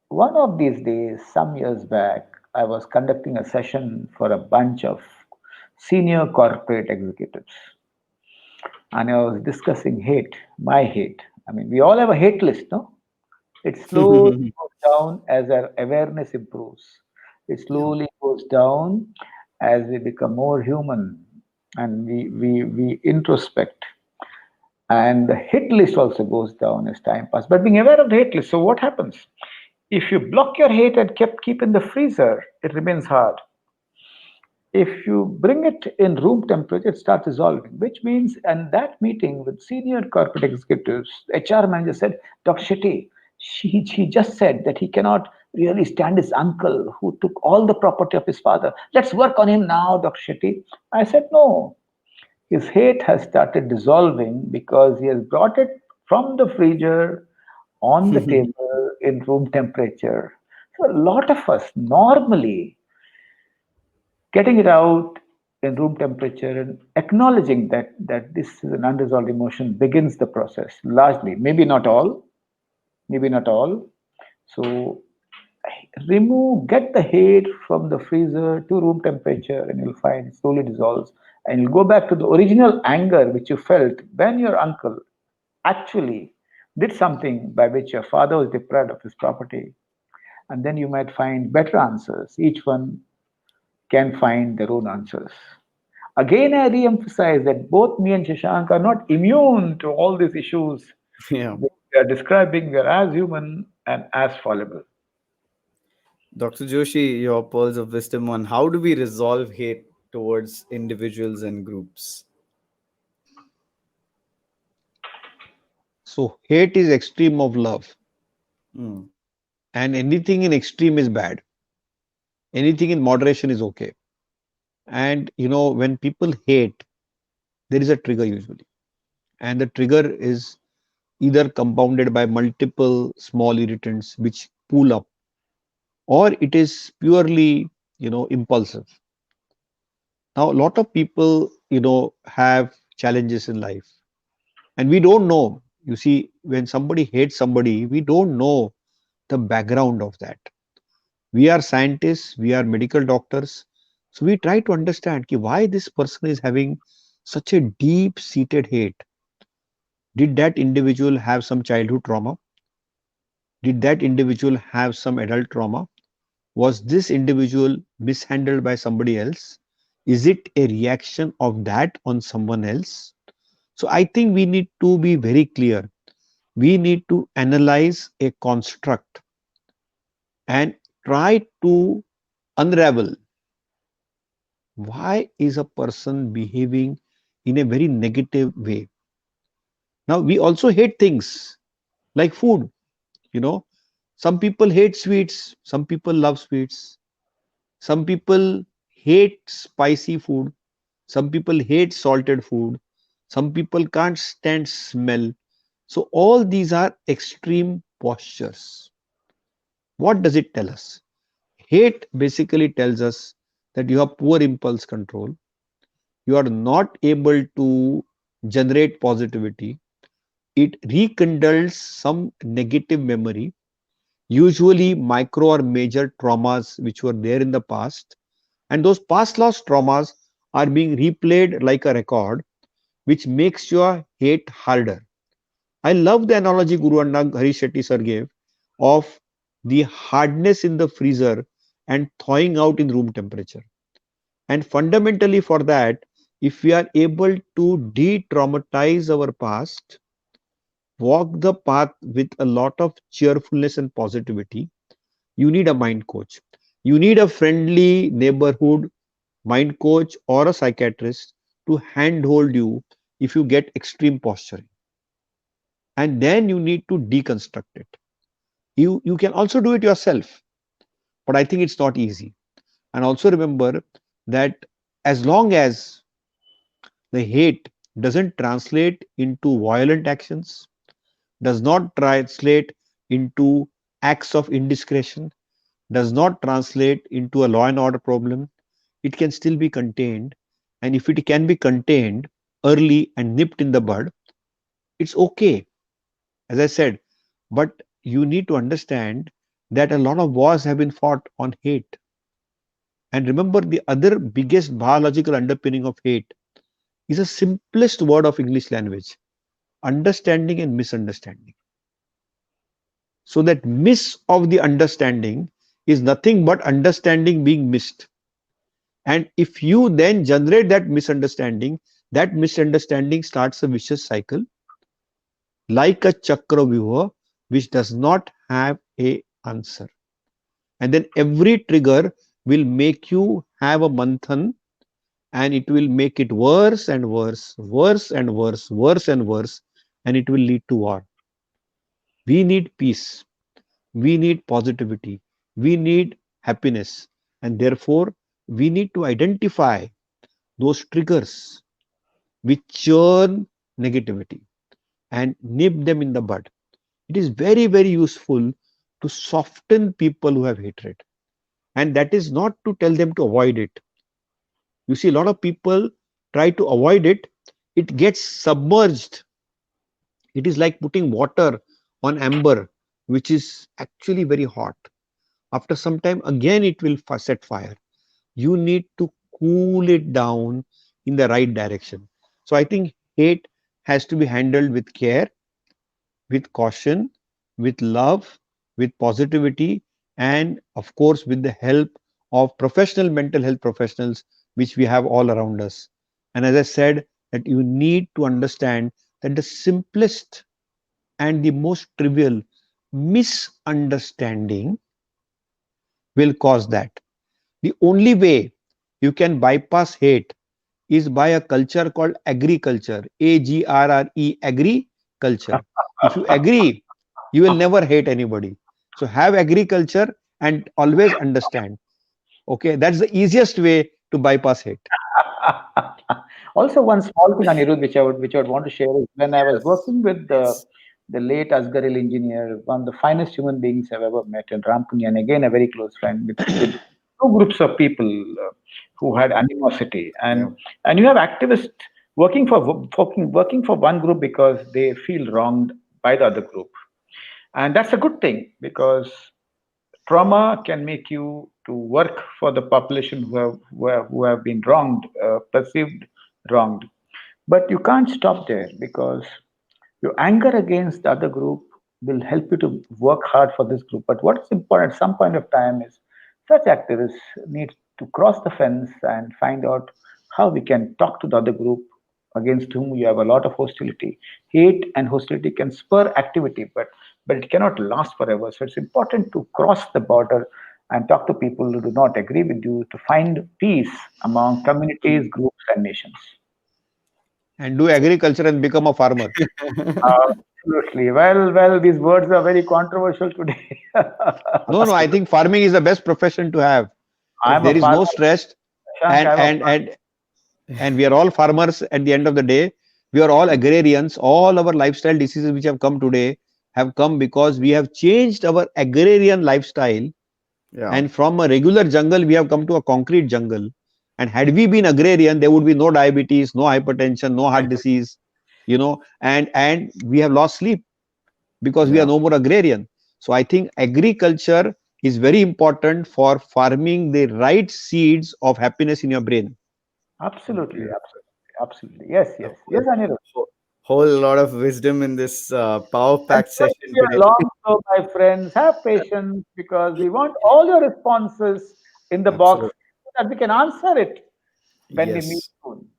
One of these days, some years back, I was conducting a session for a bunch of senior corporate executives, and I was discussing hate, my hate. I mean, we all have a hate list, no? It slowly goes down as our awareness improves. It Yeah. slowly goes down as we become more human and we introspect. And the hit list also goes down as time passes. But being aware of the hit list, so what happens? If you block your hate and keep in the freezer, it remains hard. If you bring it in room temperature, it starts dissolving, which means, and that meeting with senior corporate executives, HR manager said, Dr. Shetty, he just said that he cannot really stand his uncle who took all the property of his father. Let's work on him now, Dr. Shetty. I said, no. His hate has started dissolving because he has brought it from the freezer on the table in room temperature. So, a lot of us normally getting it out in room temperature and acknowledging that this is an unresolved emotion begins the process largely, maybe not all. So get the hate from the freezer to room temperature and you'll find it slowly dissolves and you'll go back to the original anger which you felt when your uncle actually did something by which your father was deprived of his property. And then you might find better answers. Each one can find their own answers. Again, I re-emphasize that both me and Shashank are not immune to all these issues Yeah. that we are describing. We are as human and as fallible. Dr. Joshi, your pearls of wisdom on how do we resolve hate towards individuals and groups? So hate is extreme of love, Mm. and anything in extreme is bad. Anything in moderation is okay. And when people hate, there is a trigger usually, and the trigger is either compounded by multiple small irritants which pool up, or it is purely impulsive. Now a lot of people have challenges in life, and we don't know. You see, when somebody hates somebody, we don't know the background of that. We are scientists, we are medical doctors, so we try to understand ki why this person is having such a deep seated hate. Did that individual have some childhood trauma? Did that individual have some adult trauma? Was this individual mishandled by somebody else? Is it a reaction of that on someone else? So I think we need to be very clear. We need to analyze a construct and try to unravel why is a person behaving in a very negative way. Now we also hate things like food. you know some people hate sweets, some people love sweets, some people hate spicy food, some people hate salted food, some people can't stand smell. So all these are extreme postures. What does it tell us? Hate basically tells us that you have poor impulse control, you are not able to generate positivity, it rekindles some negative memory, usually micro or major traumas which were there in the past, and those past lost traumas are being replayed like a record, which makes your hate harder. I love the analogy Guru Anna Harish Shetty sir gave of the hardness in the freezer and thawing out in room temperature. And fundamentally, for that, if we are able to de traumatize our past, walk the path with a lot of cheerfulness and positivity, you need a mind coach. You need a friendly neighborhood mind coach or a psychiatrist to handhold you if you get extreme posturing, and then you need to deconstruct it. You can also do it yourself, but I think it's not easy. And also remember that as long as the hate doesn't translate into violent actions, does not translate into acts of indiscretion, does not translate into a law and order problem, it can still be contained. And if it can be contained early and nipped in the bud, it's okay, as I said. But you need to understand that a lot of wars have been fought on hate. And remember, the other biggest biological underpinning of hate is the simplest word of English language: understanding and misunderstanding. So that miss of the understanding is nothing but understanding being missed. And if you then generate that misunderstanding starts a vicious cycle, like a chakra viewer which does not have a answer. And then every trigger will make you have a manthan, and it will make it worse and worse, worse and worse, worse and worse, and it will lead to war. We need peace. We need positivity. We need happiness. And therefore, we need to identify those triggers which churn negativity and nip them in the bud. It is very, very useful to soften people who have hatred. And that is not to tell them to avoid it. You see, a lot of people try to avoid it, it gets submerged. It is like putting water on amber, which is actually very hot. After some time, again, it will set fire. You need to cool it down in the right direction. So I think hate has to be handled with care, with caution, with love, with positivity, and of course, with the help of professional mental health professionals, which we have all around us. And as I said, that you need to understand that the simplest and the most trivial misunderstanding will cause that. The only way you can bypass hate is by a culture called agriculture, AGRRE, agriculture. If you agree, you will never hate anybody. So have agriculture and always understand. Okay, that's the easiest way to bypass hate. Also, one small thing, Anirudh, which I would want to share is when I was working with the late Asgaril engineer, one of the finest human beings I've ever met, and Ram Punyan, again a very close friend, with two groups of people who had animosity, Yeah. and you have activists working for one group because they feel wronged by the other group, and that's a good thing because trauma can make you to work for the population who have been wronged, perceived wronged. But you can't stop there because your anger against the other group will help you to work hard for this group. But what is important at some point of time is such activists need to cross the fence and find out how we can talk to the other group against whom you have a lot of hostility. Hate and hostility can spur activity, but it cannot last forever. So it's important to cross the border and talk to people who do not agree with you to find peace among communities, groups, and nations. And do agriculture and become a farmer. Absolutely. Well, these words are very controversial today. No, no, I think farming is the best profession to have. If I'm a there is farmer, no stress, Shank. and I'm a and and and we are all farmers at the end of the day, we are all agrarians. All our lifestyle diseases which have come today have come because we have changed our agrarian lifestyle, Yeah. and from a regular jungle we have come to a concrete jungle. And had we been agrarian, there would be no diabetes, no hypertension, no heart disease, and we have lost sleep because we are Yeah. no more agrarian. So I think agriculture is very important for farming the right seeds of happiness in your brain. absolutely, Yeah. absolutely, absolutely. Yes, A yes, yes, Anirudh. whole lot of wisdom in this power And packed it's going to session be a today. long show, my friends. Have patience because we want all your responses in the box Absolutely. so that we can answer it when we meet Yes. soon.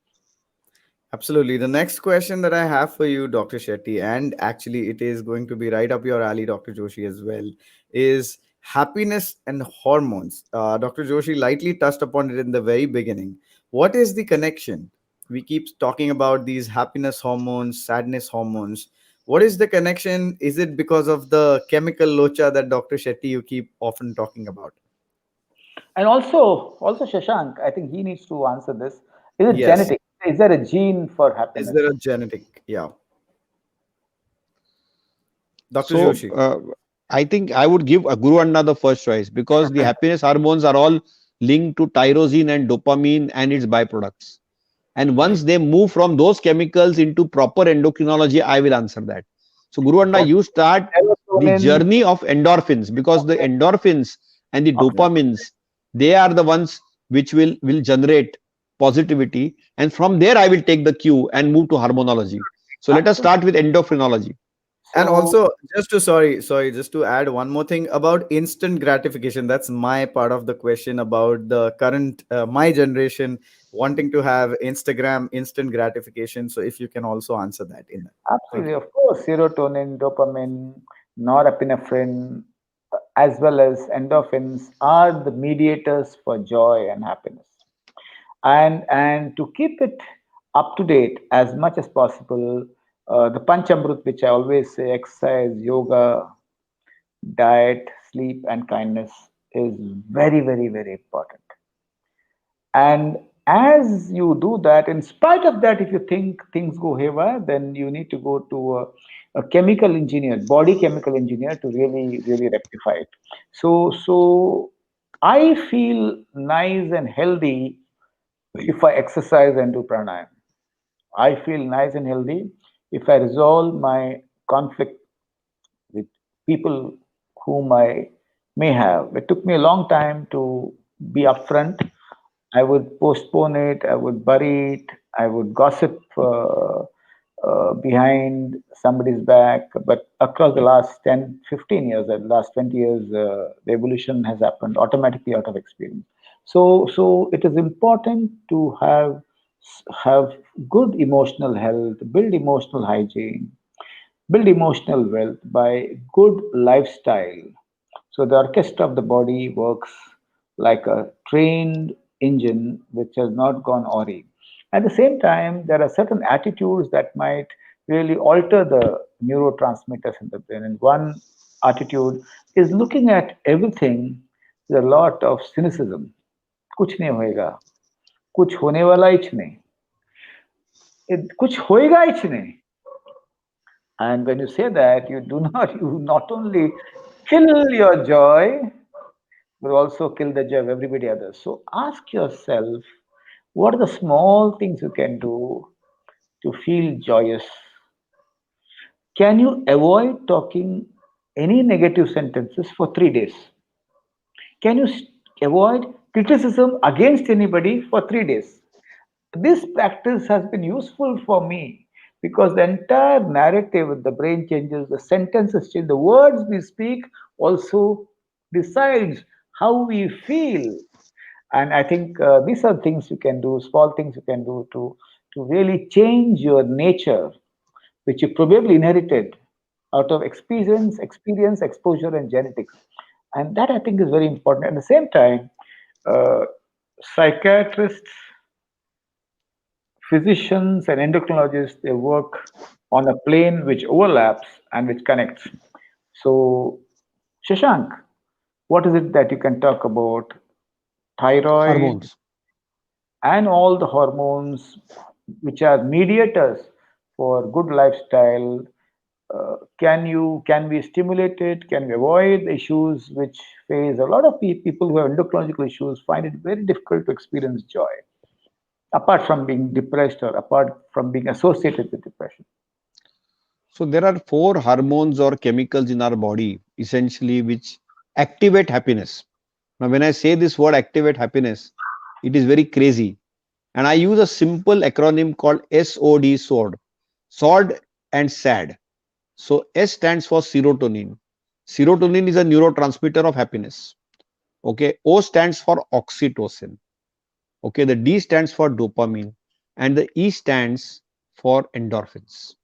Absolutely. The next question that I have for you, Dr. Shetty, and actually it is going to be right up your alley, Dr. Joshi, as well, is happiness and hormones. Dr. Joshi lightly touched upon it in the very beginning. What is the connection? we keep talking about these happiness hormones, sadness hormones. What is the connection? Is it because of the chemical locha that Dr. Shetty you keep often talking about? And also Shashank, I think he needs to answer this. Is it Yes. genetic? Is there a gene for Is happiness? there a genetic? Yeah. Dr. So Joshi. I think I would give a Guru Anna the first choice because the happiness hormones are all linked to tyrosine and dopamine and its byproducts. And once Right. they move from those chemicals into proper endocrinology, I will answer that. So, Guru Anna, What you start the serotonin? journey of endorphins because the Okay, endorphins and the okay. Yeah. dopamines, they are the ones which will generate positivity. And from there, I will take the cue and move to hormonology. So, let us Absolutely. start with endocrinology. And So also, just to add one more thing about instant gratification. That's my part of the question about the current, my generation wanting to have Instagram instant gratification. So if you can also answer that in that. Thank absolutely, you. of course, serotonin, dopamine, norepinephrine, as well as endorphins are the mediators for joy and happiness. And to keep it up to date as much as possible, the Panchamrut, which I always say, exercise, yoga, diet, sleep, and kindness, is very, very, very important. And as you do that, in spite of that, if you think things go haywire, then you need to go to a chemical engineer, body chemical engineer, to really, really rectify it. So I feel nice and healthy if I exercise and do pranayam. I feel nice and healthy if I resolve my conflict with people whom I may have. It took me a long time to be upfront. I would postpone it, I would bury it, I would gossip behind somebody's back. But across the last 10, 15 years, the last 20 years, the evolution has happened automatically out of experience. So it is important to have good emotional health, build emotional hygiene, build emotional wealth by good lifestyle. So the orchestra of the body works like a trained engine which has not gone awry. At the same time, there are certain attitudes that might really alter the neurotransmitters in the brain. And one attitude is looking at everything with a lot of cynicism. कुछ नहीं होएगा, कुछ होने वाला ही नहीं, कुछ होएगा ही नहीं. And when you say that, you not only kill your joy, but also kill the joy of everybody else. So ask yourself, what are the small things you can do to feel joyous? Can you avoid talking any negative sentences for 3 days? Can you avoid criticism against anybody for 3 days? This practice has been useful for me because the entire narrative in the brain changes, the sentences change, the words we speak also decides how we feel. And I think these are things you can do, small things you can do to really change your nature, which you probably inherited out of experience, exposure, and genetics. And that I think is very important. At the same time, uh, psychiatrists, physicians, and endocrinologists, they work on a plane which overlaps and which connects. So, Shashank, what is it that you can talk about thyroid Hormones. and all the hormones which are mediators for good lifestyle? Can we stimulate it? Can we avoid the issues which face a lot of people who have endocrinological issues find it very difficult to experience joy, apart from being depressed or apart from being associated with depression? So there are four hormones or chemicals in our body, essentially, which activate happiness. Now, when I say this word activate happiness, it is very crazy. And I use a simple acronym called SOD, SOD, SOD and SAD. So S stands for serotonin. Serotonin is a neurotransmitter of happiness. Okay. O stands for oxytocin. Okay. The D stands for dopamine. And the E stands for endorphins.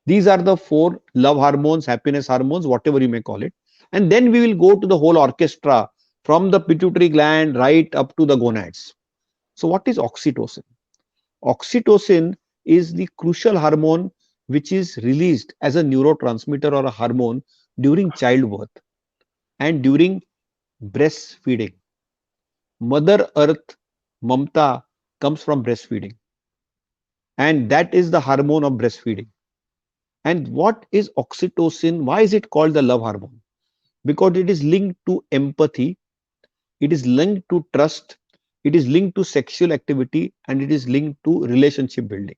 These are the four love hormones, happiness hormones, whatever you may call it. And then we will go to the whole orchestra from the pituitary gland right up to the gonads. So, what is oxytocin? Oxytocin is the crucial hormone which is released as a neurotransmitter or a hormone during childbirth and during breastfeeding. Mother Earth, Mamta, comes from breastfeeding, and that is the hormone of breastfeeding. And what is oxytocin? Why is it called the love hormone? Because it is linked to empathy, it is linked to trust, it is linked to sexual activity, and it is linked to relationship building.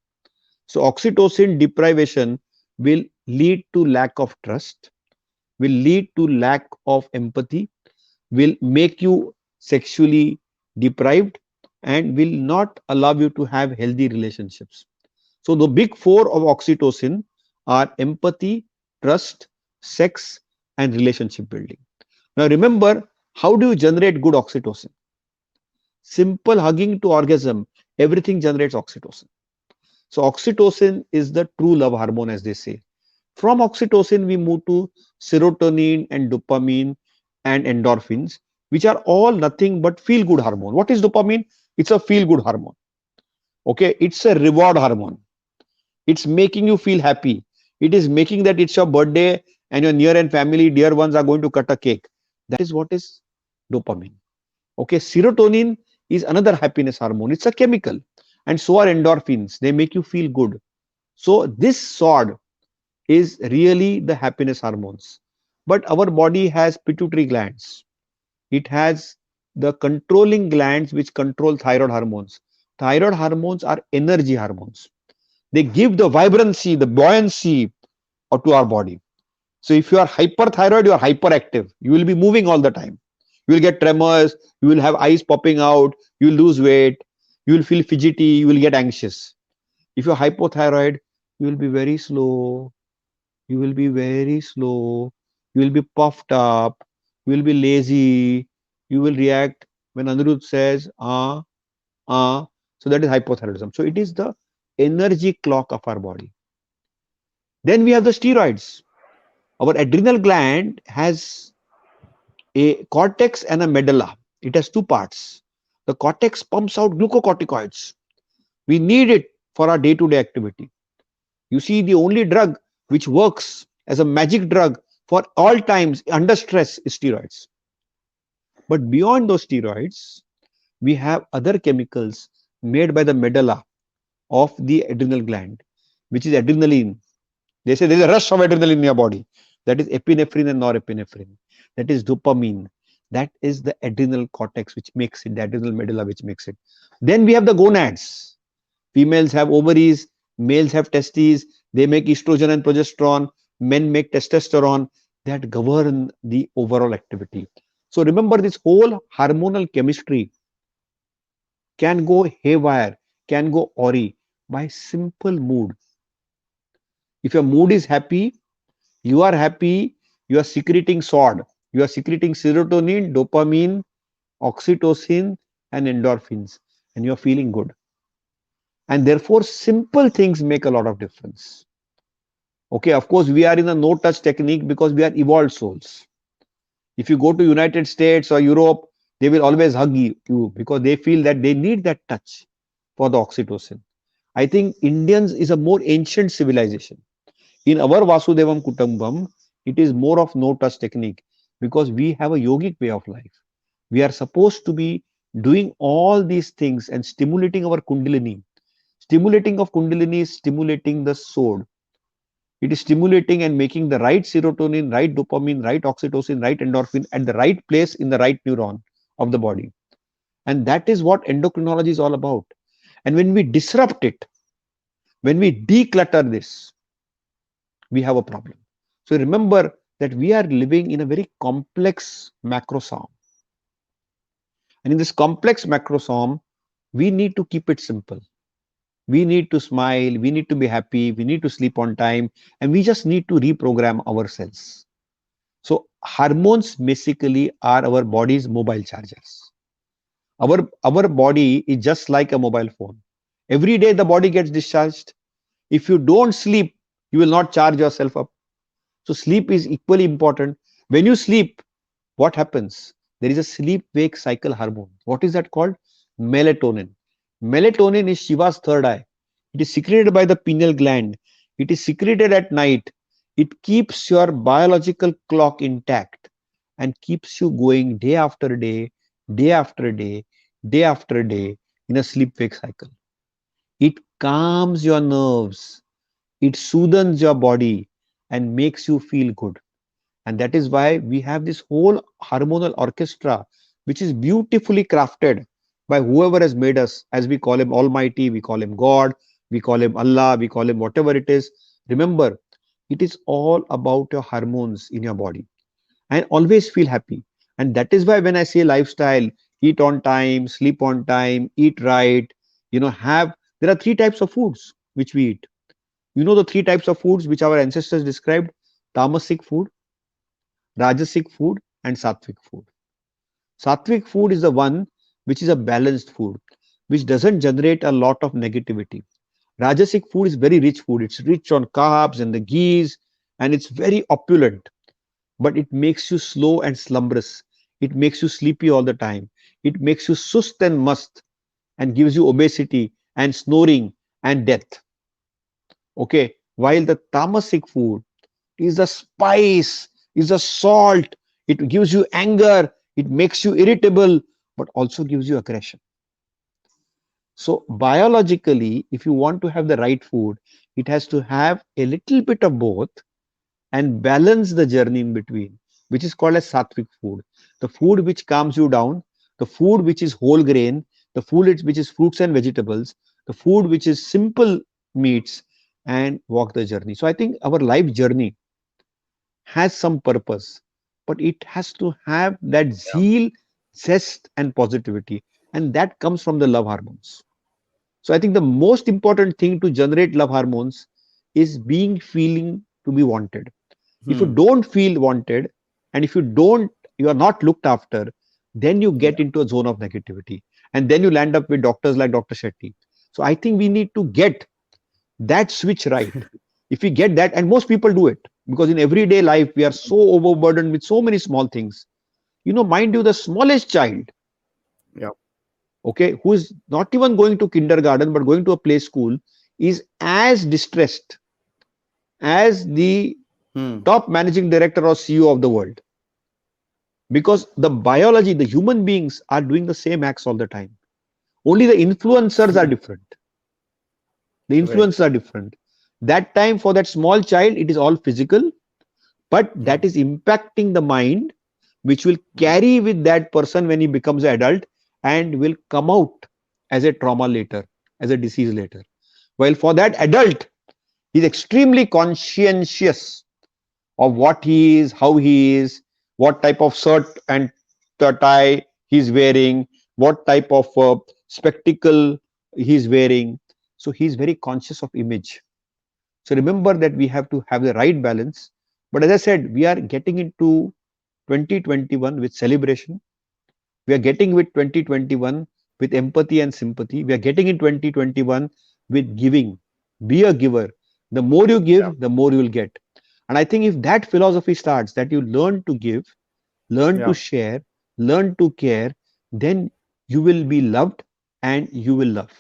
So, oxytocin deprivation will lead to lack of trust, will lead to lack of empathy, will make you sexually deprived, and will not allow you to have healthy relationships. So, the big four of oxytocin are empathy, trust, sex, and relationship building. Now, remember, how do you generate good oxytocin? Simple hugging to orgasm, everything generates oxytocin. So, oxytocin is the true love hormone, as they say. From oxytocin, we move to serotonin and dopamine and endorphins, which are all nothing but feel good hormone. What is dopamine? It's a feel good hormone. Okay, it's a reward hormone. It's making you feel happy. It is making that it's your birthday and your near and family, dear ones are going to cut a cake. That is what is dopamine. Okay, serotonin is another happiness hormone. It's a chemical. And so are endorphins. They make you feel good. So this sword is really the happiness hormones. But our body has pituitary glands. It has the controlling glands which control thyroid hormones. Thyroid hormones are energy hormones. They give the vibrancy, the buoyancy to our body. So if you are hyperthyroid, you are hyperactive. You will be moving all the time. You will get tremors, you will have eyes popping out, you will lose weight, you will feel fidgety, you will get anxious. If you are hypothyroid, you will be very slow, you will be very slow, you will be puffed up, you will be lazy, you will react when Anirudh says, ah. So that is hypothyroidism. So it is the energy clock of our body. Then we have the steroids. Our adrenal gland has a cortex and a medulla. It has two parts. The cortex pumps out glucocorticoids. We need it for our day-to-day activity. You see, the only drug which works as a magic drug for all times under stress is steroids. But beyond those steroids, we have other chemicals made by the medulla of the adrenal gland, which is adrenaline. They say there is a rush of adrenaline in your body. That is epinephrine and norepinephrine. That is dopamine. That is the adrenal cortex which makes it, the adrenal medulla which makes it. Then we have the gonads. Females have ovaries, males have testes. They make estrogen and progesterone. Men make testosterone that govern the overall activity. So remember, this whole hormonal chemistry can go haywire, can go awry by simple mood. If your mood is happy, you are happy, you are secreting SOD, you are secreting serotonin, dopamine, oxytocin, and endorphins, and you are feeling good. And therefore, simple things make a lot of difference. Okay, of course, we are in a no-touch technique because we are evolved souls. If you go to United States or Europe, they will always hug you because they feel that they need that touch for the oxytocin. I think Indians is a more ancient civilization. In our Vasudevam Kutumbam, it is more of no-touch technique because we have a yogic way of life. We are supposed to be doing all these things and stimulating our Kundalini. Stimulating of Kundalini is stimulating the soul. It is stimulating and making the right serotonin, right dopamine, right oxytocin, right endorphin at the right place in the right neuron of the body. And that is what endocrinology is all about. And when we disrupt it, when we declutter this, we have a problem. So remember that we are living in a very complex macrosome. And in this complex macrosome, we need to keep it simple. We need to smile, we need to be happy, we need to sleep on time, and we just need to reprogram ourselves. So hormones basically are our body's mobile chargers. Our body is just like a mobile phone. Every day the body gets discharged. If you don't sleep, you will not charge yourself up. So sleep is equally important. When you sleep, what happens? There is a sleep-wake cycle hormone. What is that called? Melatonin. Melatonin is Shiva's third eye. It is secreted by the pineal gland. It is secreted at night. It keeps your biological clock intact and keeps you going day after day, day after day in a sleep wake cycle. It calms your nerves, it soothes your body and makes you feel good. And that is why we have this whole hormonal orchestra, which is beautifully crafted by whoever has made us, as we call him Almighty, we call him God, we call him Allah, we call him whatever it is. Remember, it is all about your hormones in your body and always feel happy. And that is why when I say lifestyle, eat on time, sleep on time, eat right, there are three types of foods which we eat. You know the three types of foods which our ancestors described: tamasic food, Rajasic food, and Sattvic food. Sattvic food is the one which is a balanced food, which doesn't generate a lot of negativity. Rajasic food is very rich food. It's rich on carbs and the ghees, and it's very opulent, but it makes you slow and slumberous. It makes you sleepy all the time. It makes you sust and must and gives you obesity and snoring and death. Okay, while the tamasic food is a spice, is a salt. It gives you anger, it makes you irritable, but also gives you aggression. So, biologically, if you want to have the right food, it has to have a little bit of both and balance the journey in between, which is called as sattvic food. The food which calms you down, the food which is whole grain, the food which is fruits and vegetables, the food which is simple meats, and walk the journey. So, I think our life journey has some purpose, but it has to have that Yeah. zeal, zest, and positivity, and that comes from the love hormones. So I think the most important thing to generate love hormones is being feeling to be wanted. If you Hmm. don't feel wanted, and if you are not looked after, then you Yeah. get into a zone of negativity, and then you land up with doctors like Dr. Shetty. So I think we need to get that switch right. If we get that, and most people do it, because in everyday life we are so overburdened with so many small things. Mind you, the smallest child, Yeah. okay, who is not even going to kindergarten but going to a play school, is as distressed as the Hmm. top managing director or CEO of the world, because the biology, the human beings are doing the same acts all the time. Only the influencers are different. The Right. influencers are different. That time for that small child, it is all physical, but Yeah. that is impacting the mind, which will Hmm. carry with that person when he becomes an adult and will come out as a trauma later, as a disease later. While for that adult, he's extremely conscientious of what he is, how he is, what type of shirt and tie he's wearing, what type of spectacle he's wearing. So he's very conscious of image. So remember that we have to have the right balance. But as I said, we are getting into 2021 with celebration. We are getting with 2021 with empathy and sympathy. We are getting in 2021 with giving. Be a giver. The more you Yeah. give, the more you will get. And I think if that philosophy starts, that you learn to give, learn to Yeah. share, learn to care, then you will be loved and you will love.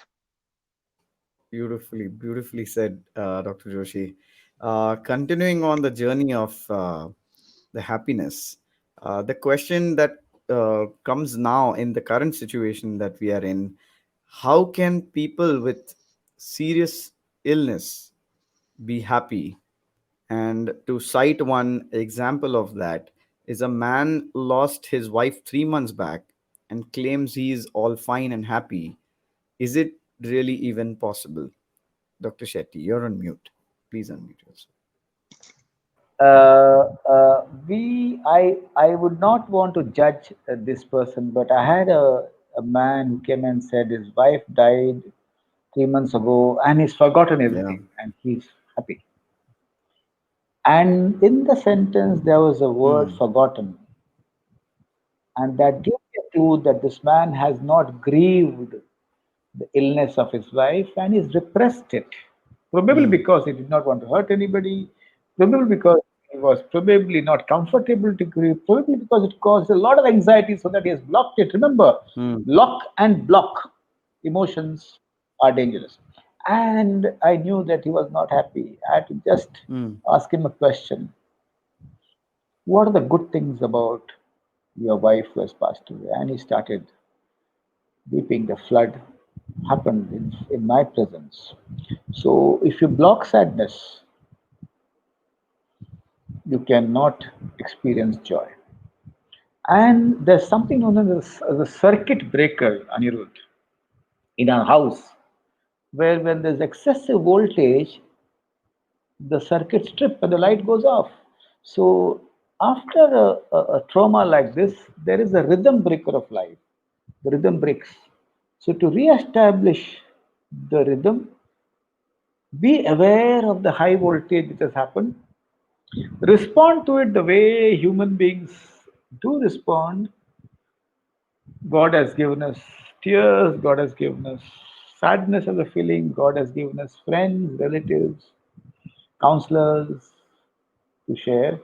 Beautifully, beautifully said, Dr. Joshi. Continuing on the journey of the happiness, the question that comes now in the current situation that we are in: how can people with serious illness be happy? And to cite one example of that is a man lost his wife 3 months back and claims he's all fine and happy. Is it really even possible? Dr. Shetty, you're on mute. Please unmute yourself. I would not want to judge this person, but I had a man who came and said his wife died 3 months ago and he's forgotten Yeah. everything and he's happy. And in the sentence, there was a word Hmm. forgotten. And that gives me a clue that this man has not grieved the illness of his wife and he's repressed it. Probably Hmm. because he did not want to hurt anybody, probably because he was probably not comfortable to grieve, probably because it caused a lot of anxiety so that he has blocked it. Remember, Hmm. lock and block. Emotions are dangerous. And I knew that he was not happy. I had to just Hmm. ask him a question. What are the good things about your wife who has passed away? And he started weeping. The flood happened in my presence. So if you block sadness, you cannot experience joy. And there's something known as a circuit breaker, Anirudh, in our house, where when there's excessive voltage, the circuit strip and the light goes off. So after a trauma like this, there is a rhythm breaker of life. The rhythm breaks. So to re-establish the rhythm, be aware of the high voltage which has happened. Respond to it the way human beings do respond. God has given us tears, God has given us sadness as a feeling, God has given us friends, relatives, counselors to share,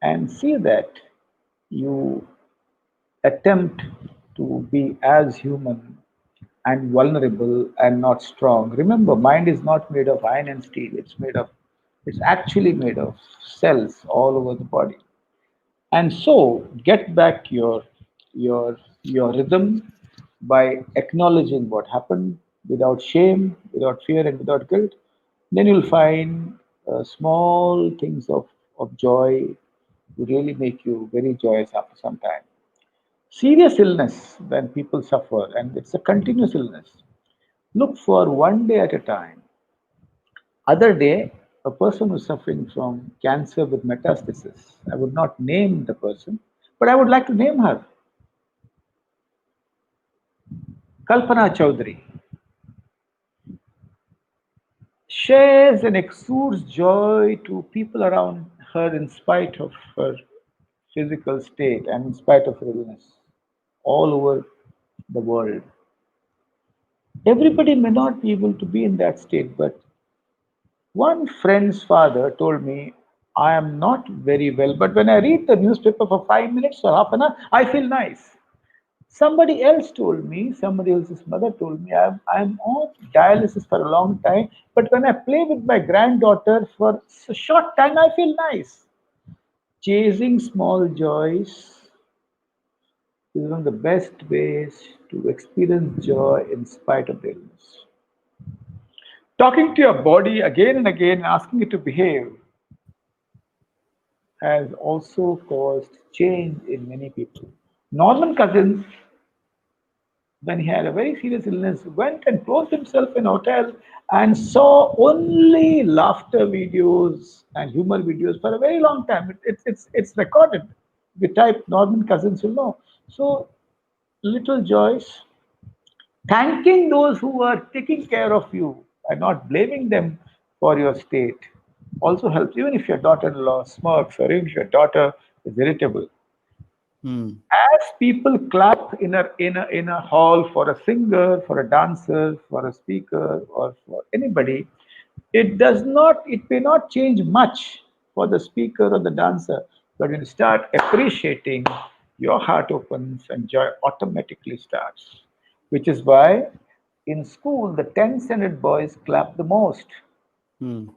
and see that you attempt to be as human and vulnerable and not strong. Remember, mind is not made of iron and steel, it's actually made of cells all over the body. And so get back your rhythm by acknowledging what happened without shame, without fear, and without guilt. Then you'll find small things of joy to really make you very joyous after some time. Serious illness, when people suffer, and it's a continuous illness, look for one day at a time. Other day, a person was suffering from cancer with metastasis. I would not name the person, but I would like to name her. Kalpana Chaudhary shares and exudes joy to people around her in spite of her physical state and in spite of her illness all over the world. Everybody may not be able to be in that state, but one friend's father told me, I am not very well, but when I read the newspaper for 5 minutes or half an hour, I feel nice. Somebody else told me, somebody else's mother told me, I'm on dialysis for a long time, but when I play with my granddaughter for a short time, I feel nice. Chasing small joys is one of the best ways to experience joy in spite of the illness. Talking to your body again and again, asking it to behave, has also caused change in many people. Norman Cousins, when he had a very serious illness, went and closed himself in a hotel and saw only laughter videos and humor videos for a very long time. It's recorded. If you type Norman Cousins, you'll know. So, little joys, thanking those who are taking care of you and not blaming them for your state also helps. Even if your daughter-in-law smirks or even if your daughter is irritable, Hmm. as people clap in a hall for a singer, for a dancer, for a speaker, or for anybody, it may not change much for the speaker or the dancer, but when you start appreciating, your heart opens and joy automatically starts. Which is why in school the 10 standard boys clap the most, Hmm.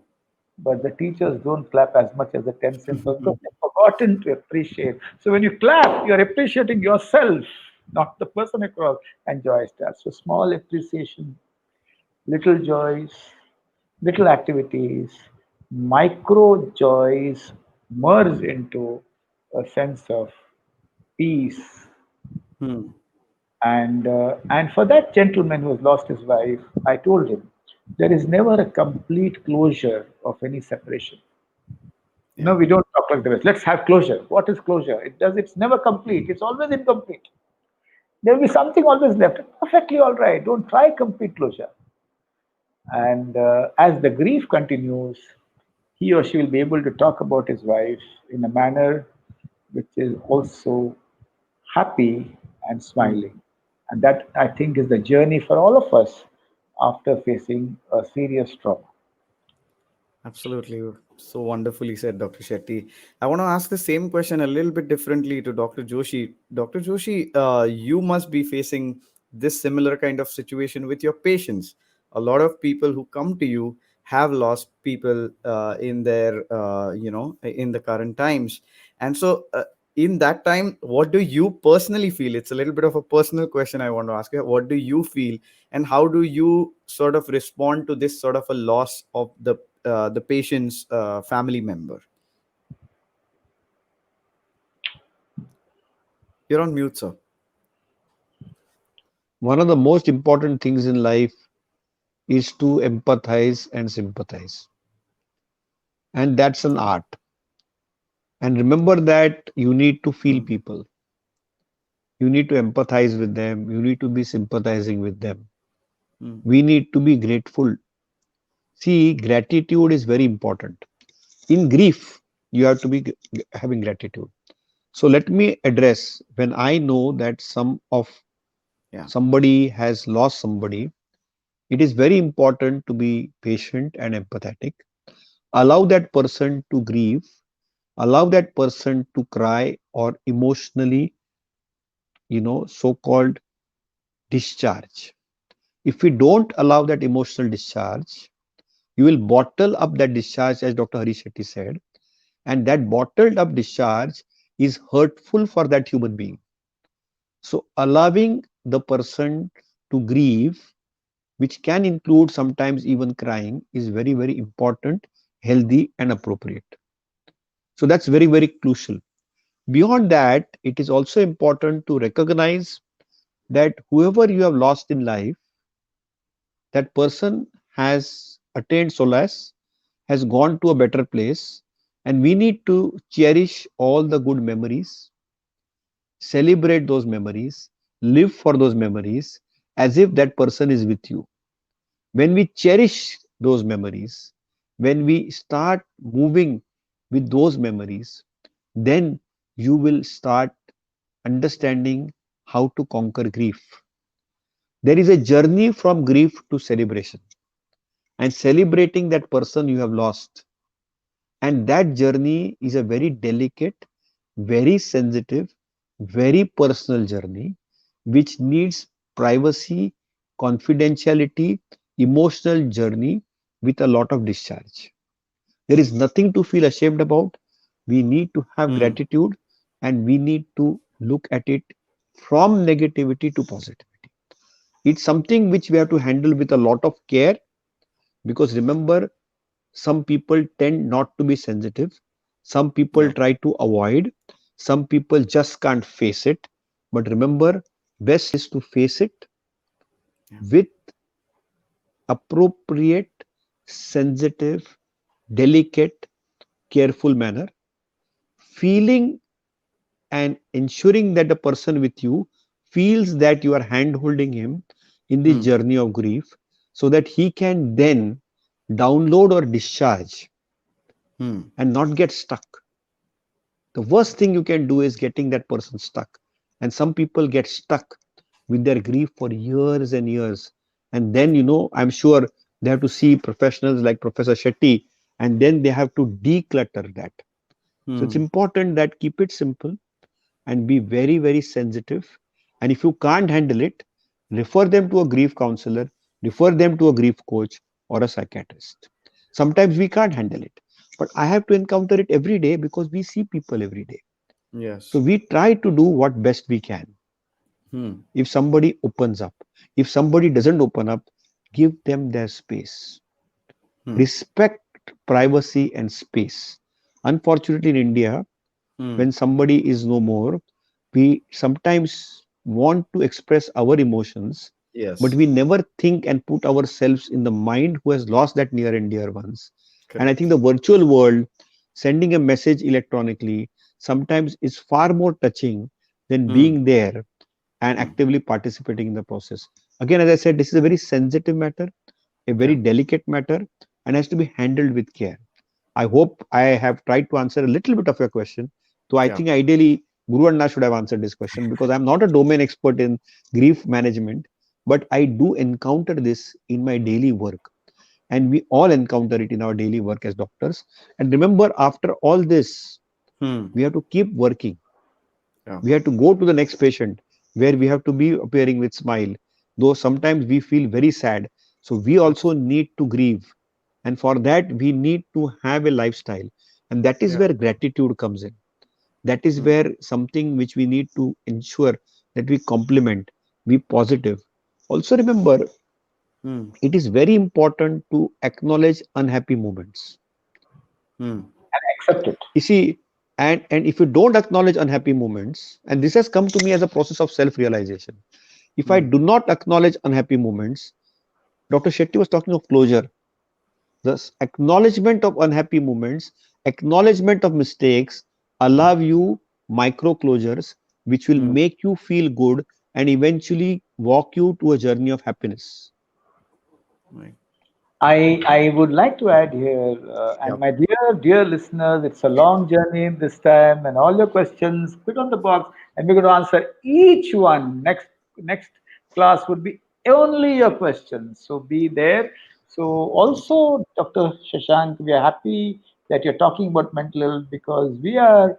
but the teachers don't clap as much as the 10 cents because they've forgotten to appreciate. So when you clap, you're appreciating yourself, not the person across, and joy starts. So small appreciation, little joys, little activities, micro joys merge into a sense of peace. Hmm. And for that gentleman who has lost his wife, I told him there is never a complete closure of any separation. No, Yeah. we don't talk like this. Let's have closure. What is closure? It's never complete. It's always incomplete. There will be something always left. Perfectly all right. Don't try complete closure. And as the grief continues, he or she will be able to talk about his wife in a manner which is also happy and Hmm. smiling. And that, I think, is the journey for all of us after facing a serious trauma. Absolutely. So wonderfully said, Dr. Shetty. I want to ask the same question a little bit differently to Dr. Joshi. Dr. Joshi, you must be facing this similar kind of situation with your patients. A lot of people who come to you have lost people in their in the current times. And so in that time, what do you personally feel? It's a little bit of a personal question I want to ask you. What do you feel, and how do you sort of respond to this sort of a loss of the patient's family member? You're on mute, sir. One of the most important things in life is to empathize and sympathize. And that's an art. And remember that you need to feel Hmm. people. You need to empathize with them. You need to be sympathizing with them. Hmm. We need to be grateful. See, gratitude is very important. In grief, you have to be having gratitude. So let me address when I know that Yeah. somebody has lost somebody, it is very important to be patient and empathetic. Allow that person to grieve, allow that person to cry or emotionally, so-called discharge. If we don't allow that emotional discharge, you will bottle up that discharge, as Dr. Hari Shetty said, and that bottled up discharge is hurtful for that human being. So, allowing the person to grieve, which can include sometimes even crying, is very, very important, healthy, and appropriate. So, that's very, very crucial. Beyond that, it is also important to recognize that whoever you have lost in life, that person has attained solace, has gone to a better place, and we need to cherish all the good memories, celebrate those memories, live for those memories as if that person is with you. When we cherish those memories, when we start moving with those memories, then you will start understanding how to conquer grief. There is a journey from grief to celebration and celebrating that person you have lost. And that journey is a very delicate, very sensitive, very personal journey, which needs privacy, confidentiality, emotional journey with a lot of discharge. There is nothing to feel ashamed about. We need to have Hmm. gratitude and we need to look at it from negativity to positivity. It's something which we have to handle with a lot of care because remember, some people tend not to be sensitive. Some people Yeah. try to avoid. Some people just can't face it. But remember, best is to face it Yeah. with appropriate, sensitive, delicate, careful manner, feeling and ensuring that the person with you feels that you are hand holding him in this Hmm. journey of grief so that he can then download or discharge Hmm. and not get stuck. The worst thing you can do is getting that person stuck. And some people get stuck with their grief for years and years. And then, I'm sure they have to see professionals like Professor Shetty, and then they have to declutter that. So it's Hmm. important that keep it simple and be very, very sensitive. And if you can't handle it, refer them to a grief counselor, refer them to a grief coach or a psychiatrist. Sometimes we can't handle it, but I have to encounter it every day because we see people every day. So Yes. we try to do what best we can. Hmm. If somebody opens up, if somebody doesn't open up, give them their space. Hmm. Respect privacy and space. Unfortunately, in India, Hmm. when somebody is no more, we sometimes want to express our emotions, but Yes. we never think and put ourselves in the mind who has lost that near and dear ones. And I think Correct. the virtual world, sending a message electronically, sometimes is far more touching than Hmm. being there and Hmm. actively participating in the process. Again, as I said, this is a very sensitive matter, a very Yeah. delicate matter, and has to be handled with care. I hope I have tried to answer a little bit of your question. So I Yeah. think ideally Guru Anna should have answered this question because I'm not a domain expert in grief management, but I do encounter this in my daily work. And we all encounter it in our daily work as doctors. And remember, after all this, Hmm. we have to keep working. Yeah. We have to go to the next patient. where we have to be appearing with smile, though sometimes we feel very sad. So we also need to grieve, and for that we need to have a lifestyle, and that is Yeah. where gratitude comes in. That is Mm. where something which we need to ensure that we complement, be positive. Also remember, Mm. it is very important to acknowledge unhappy moments. Mm. and accept it. You see, and if you don't acknowledge unhappy moments, and this has come to me as a process of self realization, if I Mm. do not acknowledge unhappy moments, Dr. Shetty was talking of closure. Thus, acknowledgement of unhappy moments, acknowledgement of mistakes allow you micro closures which will Mm. make you feel good and eventually walk you to a journey of happiness. Right. I would like to add here, and Yep. my dear listeners, it's a long journey this time, and all your questions put on the box, and we're going to answer each one. Next class would be only your questions, so be there. So also, Dr. Shashank, we are happy that you're talking about mental health because we are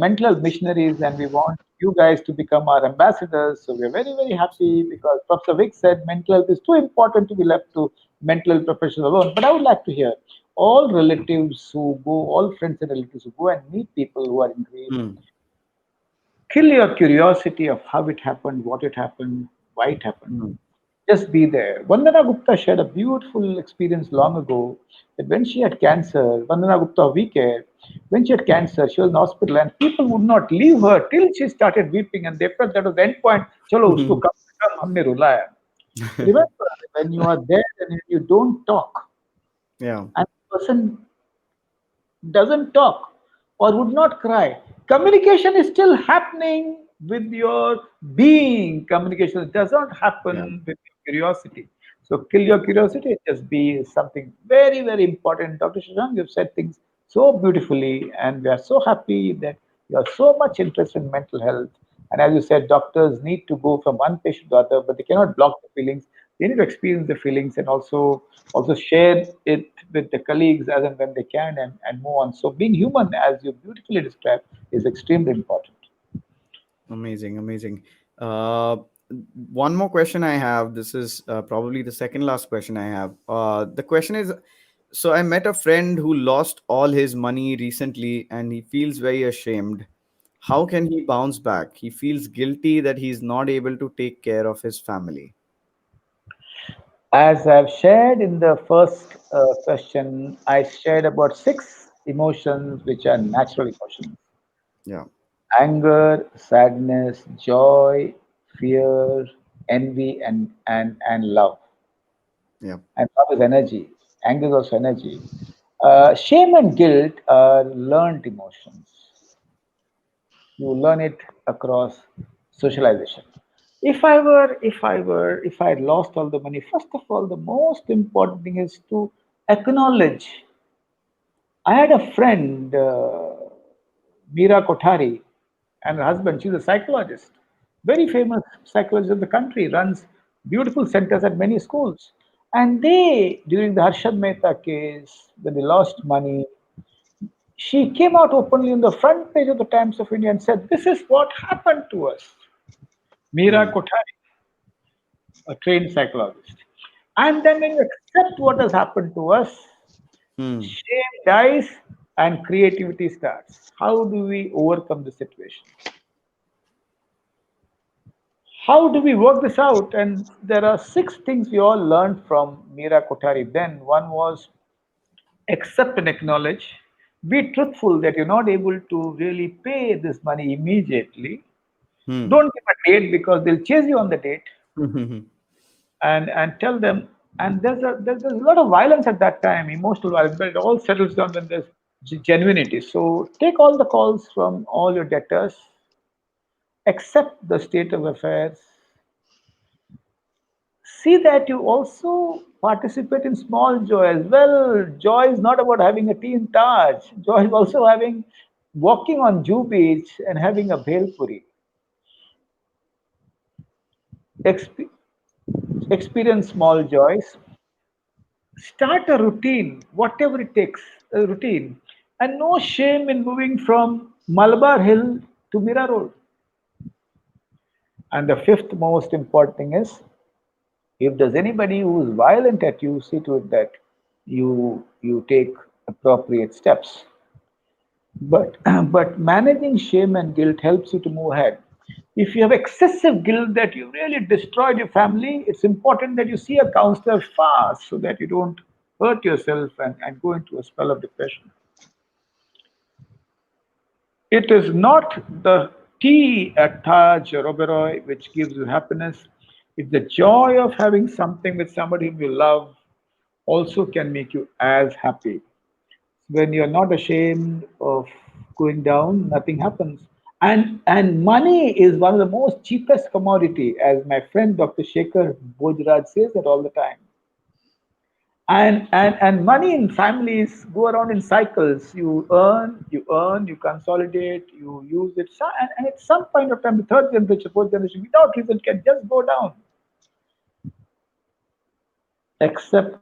mental health missionaries, and we want you guys to become our ambassadors. So we're very happy because Professor Vic said mental health is too important to be left to mental health professionals alone. But I would like to hear all relatives who go, all friends and relatives who go and meet people who are in grief, Mm. kill your curiosity of how it happened, what it happened, why it happened. Mm. Just be there. Vandana Gupta shared a beautiful experience long ago that when she had cancer, Vandana Gupta we care, when she had cancer, she was in the hospital and people would not leave her till she started weeping and they felt that was the end point. Chalo, usko kam se kam humne rulaya. Remember, when you are there and you don't talk, Yeah. and the person doesn't talk or would not cry, communication is still happening with your being. Communication does not Yeah. happen with your curiosity. So kill your curiosity, just be something very important. Dr. Shashank, you've said things so beautifully, and we are so happy that you are so much interested in mental health. And as you said, doctors need to go from one patient to other, but they cannot block the feelings. They need to experience the feelings and also share it with the colleagues as and when they can and move on. So being human, as you beautifully described, is extremely important. Amazing, amazing. Uh, one more question I have. This is probably the second last question I have. The question is, so I met a friend who lost all his money recently and he feels very ashamed. How can he bounce back? He feels guilty that he's not able to take care of his family. As I've shared in the first question, I shared about six emotions which are natural emotions: Yeah. anger, sadness, joy, fear, envy, and love. Yeah. And love is energy. Anger is also energy. Shame and guilt are learned emotions. You learn it across socialization. If I had lost all the money, first of all, the most important thing is to acknowledge. I had a friend, Meera Kothari, and her husband. She's a psychologist, very famous psychologist of the country, runs beautiful centers at many schools. And they, during the Harshad Mehta case, when they lost money, she came out openly on the front page of the Times of India and said, "This is what happened to us." Meera Hmm. Kothari, a trained psychologist. And then when you accept what has happened to us, Hmm. shame dies and creativity starts. How do we overcome the situation? How do we work this out? And there are six things we all learned from Meera Kothari. Then one was accept and acknowledge. Be truthful that you're not able to really pay this money immediately. Hmm. Don't give a date because they'll chase you on the date Hmm. and tell them. And there's a lot of violence at that time, emotional violence, but it all settles down when there's genuinity. So take all the calls from all your debtors, accept the state of affairs, see that you also participate in small joy as well. Joy is not about having a tea in Taj. Joy is also having walking on Jew Beach and having a bhel puri. Exp- Experience small joys. Start a routine, whatever it takes, a routine. And no shame in moving from Malabar Hill to Mira Road. And the fifth most important thing is, if there's anybody who's violent at you, see to it that you take appropriate steps. But but managing shame and guilt helps you to move ahead. If you have excessive guilt that you really destroyed your family, it's important that you see a counselor fast so that you don't hurt yourself and go into a spell of depression. It is not the tea at Taj or Oberoi which gives you happiness. It's the joy of having something with somebody whom you love also can make you as happy. When you're not ashamed of going down, nothing happens. And money is one of the most cheapest commodity, as my friend Dr. Shekhar Bojraj says that all the time. And money in families go around in cycles. You earn, you consolidate, you use it. And at some point of time, the third generation, fourth generation, without reason, can just go down. Accept,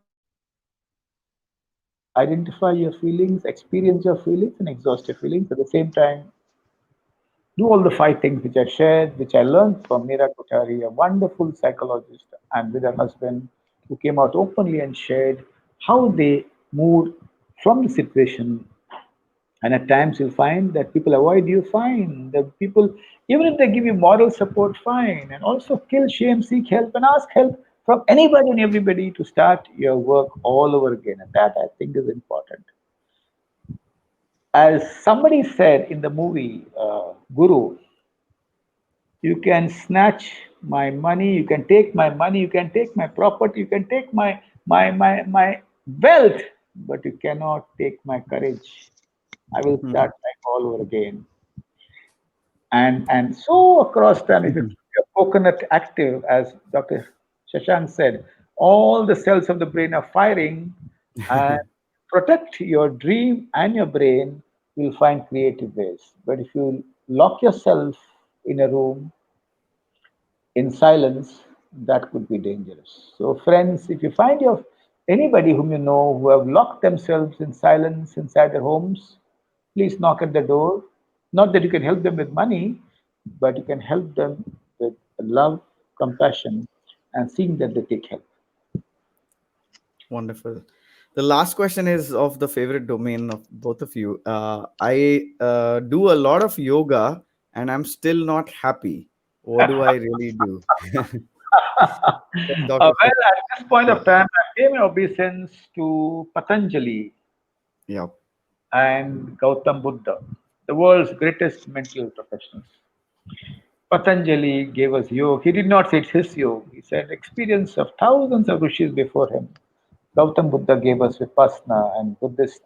identify your feelings, experience your feelings, and exhaust your feelings. At the same time, do all the five things which I shared, which I learned from Meera Kothari, a wonderful psychologist, and with her husband, who came out openly and shared how they moved from the situation. And at times you'll find that people avoid you, fine. The people, even if they give you moral support, fine. And also kill shame, seek help, and ask help from anybody and everybody to start your work all over again. And that I think is important. As somebody said in the movie Guru, you can snatch my money, you can take my money, you can take my property, you can take my wealth, but you cannot take my courage. I will start life all over again. And so across time, if you keep your coconut active, as Dr. Shashank said, all the cells of the brain are firing, and protect your dream and your brain, you'll find creative ways. But if you lock yourself in a room in silence, that could be dangerous. So, friends, if you find your anybody whom you know who have locked themselves in silence inside their homes, please knock at the door. Not that you can help them with money, but you can help them with love, compassion, and seeing that they take help. Wonderful. The last question is of the favorite domain of both of you. I do a lot of yoga and I'm still not happy. What do I really do? Dr. Well, at this point Yeah. of time, I pay my obeisance to Patanjali Yeah. and Gautam Buddha, the world's greatest mental professionals. Patanjali gave us yoga. He did not say it's his yoga. He said experience of thousands of rishis before him. Gautam Buddha gave us Vipassana and Buddhist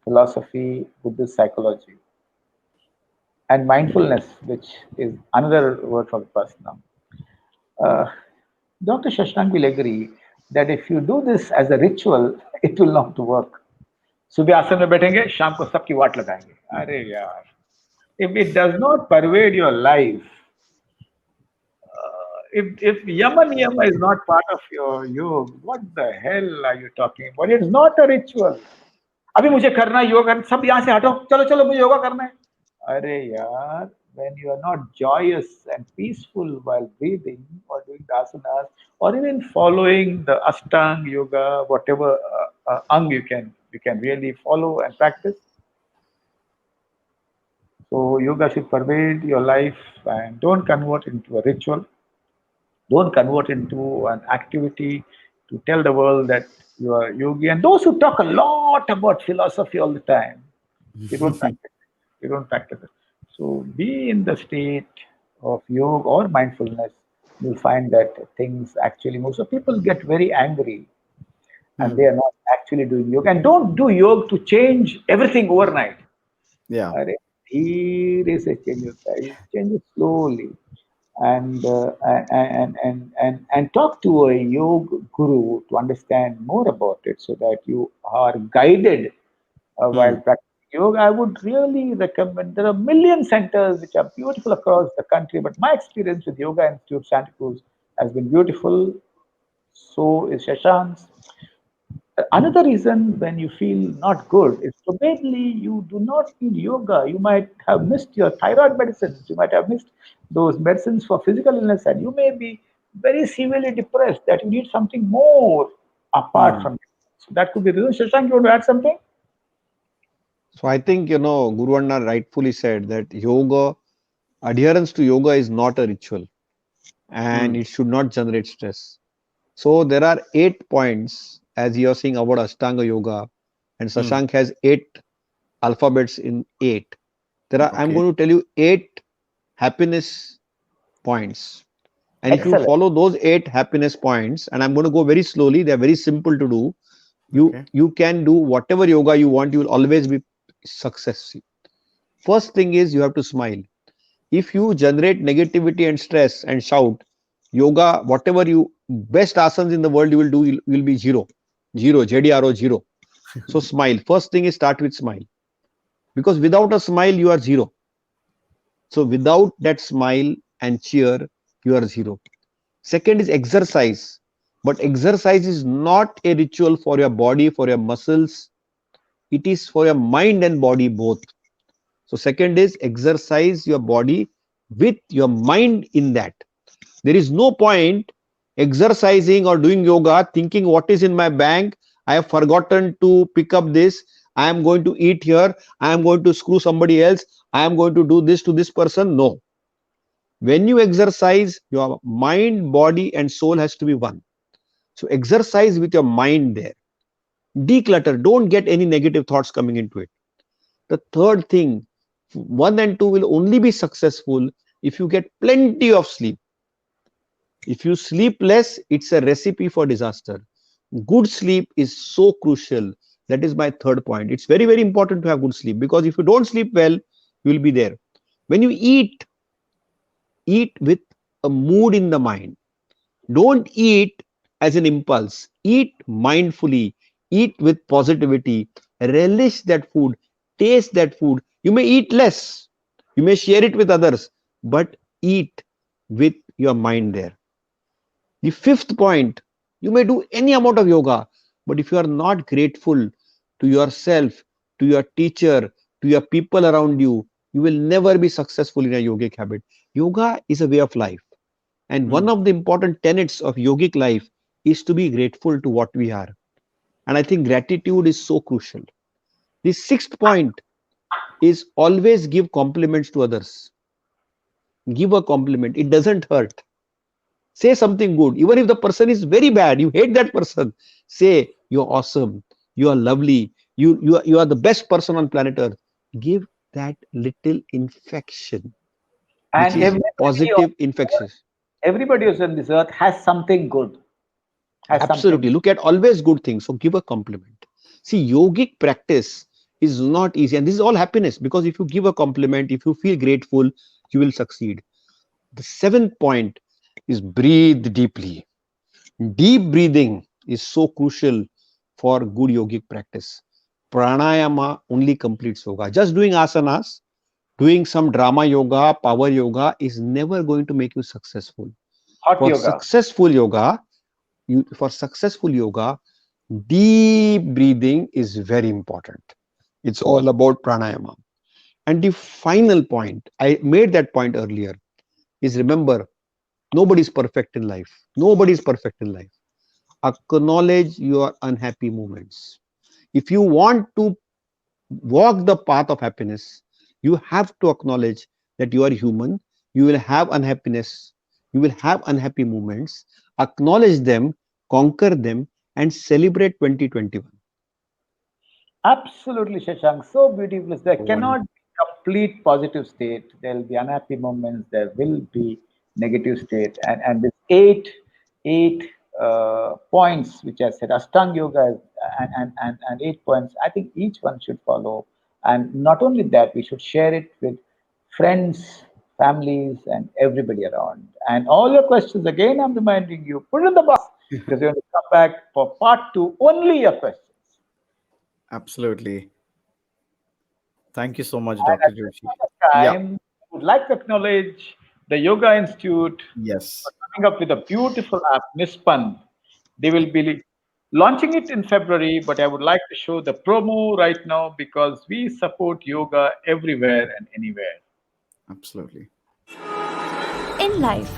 philosophy, Buddhist psychology, and mindfulness, which is another word for Vipassana. Uh, Dr. Shashank will agree that if you do this as a ritual, it will not work. सुबह आसन में बैठेंगे शाम को सबकी वाट लगाएंगे अरे यार if it does not pervade your life, if yama niyama is not part of your yoga, what the hell are you talking about? It's not a ritual. अभी मुझे करना है योगा सब यहाँ से हटो चलो चलो मुझे योगा करना है अरे यार when you are not joyous and peaceful while breathing or doing the asanas or even following the ashtang yoga whatever ang you can really follow and practice. So yoga should pervade your life and don't convert into a ritual. Don't convert into an activity to tell the world that you are yogi. And those who talk a lot about philosophy all the time, they don't practice it. They don't practice it. So be in the state of yoga or mindfulness. You'll find that things actually move. So people get very angry and they are not actually doing yoga. And don't do yoga to change everything overnight. Yeah. अरे धीरे से change होता है change slowly and talk to a yoga guru to understand more about it so that you are guided while practicing yoga. I would really recommend. There are million centers which are beautiful across the country, but my experience with Yoga Institute Santa Cruz has been beautiful. So is Shashank's. Another reason when you feel not good is probably you do not need yoga. You might have missed your thyroid medicines. You might have missed those medicines for physical illness, and you may be very severely depressed that you need something more apart Hmm. from it. So that could be the reason. Shashank, you want to add something? So I think, Guru Anna rightfully said that yoga, adherence to yoga is not a ritual and Hmm. it should not generate stress. So there are 8 points as you are saying about Ashtanga Yoga, and Hmm. Sashank has 8 alphabets in 8. I'm Okay. going to tell you 8 happiness points. And if you Excellent. follow those 8 happiness points, and I'm going to go very slowly, they're very simple to do. You Okay. you can do whatever yoga you want, you will always be successful. First thing is you have to smile. If you generate negativity and stress and shout, yoga, whatever you best asanas in the world you will do, you will be zero. Zero, JDRO, zero. So smile. First thing is start with smile. Because without a smile, you are zero. So without that smile and cheer, you are zero. Second is exercise. But exercise is not a ritual for your body, for your muscles. It is for your mind and body both. So second is exercise your body with your mind in that. There is no point exercising or doing yoga thinking what is in my bank. I have forgotten to pick up this. I am going to eat here. I am going to screw somebody else. I am going to do this to this person. No. When you exercise, your mind, body, and soul has to be one. So exercise with your mind there. Declutter. Don't get any negative thoughts coming into it. The third thing, 1 and 2 will only be successful if you get plenty of sleep. If you sleep less, it's a recipe for disaster. Good sleep is so crucial. That is my third point. It's very, very important to have good sleep because if you don't sleep well, you will be there. When you eat, eat with a mood in the mind. Don't eat as an impulse. Eat mindfully. Eat with positivity. Relish that food. Taste that food. You may eat less. You may share it with others, but eat with your mind there. The fifth point, you may do any amount of yoga, but if you are not grateful to yourself, to your teacher, to your people around you, you will never be successful in a yogic habit. Yoga is a way of life. And one Hmm. of the important tenets of yogic life is to be grateful to what we are. And I think gratitude is so crucial. The sixth point is always give compliments to others. Give a compliment, it doesn't hurt. Say something good. Even if the person is very bad, you hate that person, say, you're awesome, you are lovely, you are the best person on planet Earth. Give that little infection, which And is positive infectious. everybody who's on this earth has something good, has something. Absolutely. Look at always good things. So give a compliment. See, yogic practice is not easy. And this is all happiness because if you give a compliment, if you feel grateful, you will succeed. The seventh point is breathe deeply. Deep breathing is so crucial for good yogic practice. Pranayama only completes yoga. Just doing asanas, doing some drama yoga, power yoga is never going to make you successful. Hot For yoga. successful yoga, for successful yoga, deep breathing is very important. It's all about pranayama. And the final point, I made that point earlier, is remember, nobody is perfect in life. Nobody is perfect in life. Acknowledge your unhappy moments. If you want to walk the path of happiness, you have to acknowledge that you are human. You will have unhappiness. You will have unhappy moments. Acknowledge them, conquer them, and celebrate 2021. Absolutely, Shashank. So beautiful. There cannot Wonderful. be complete positive state. There will be unhappy moments. There will be negative state. And this eight points which I said, Ashtanga Yoga and 8 points. I think each one should follow. And not only that, we should share it with friends, families, and everybody around. And all your questions, again, I'm reminding you, put it in the box because we're going to come back for part two, only your questions. Absolutely. Thank you so much, And Dr. at this Joshi. point of Yeah. time, I would like to acknowledge the Yoga Institute for Yes. coming up with a beautiful app, Nispan. They will be Launching it in February, but I would like to show the promo right now because we support yoga everywhere and anywhere. Absolutely. In life,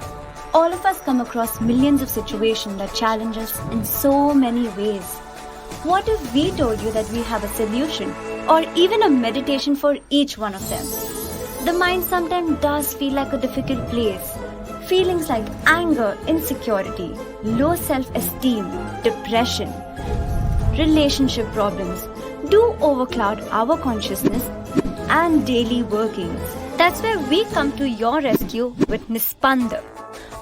all of us come across millions of situations that challenge us in so many ways. What if we told you that we have a solution or even a meditation for each one of them? The mind sometimes does feel like a difficult place. Feelings like anger, insecurity, low self esteem, depression, relationship problems do overcloud our consciousness and daily workings. That's where we come to your rescue with Nispanda,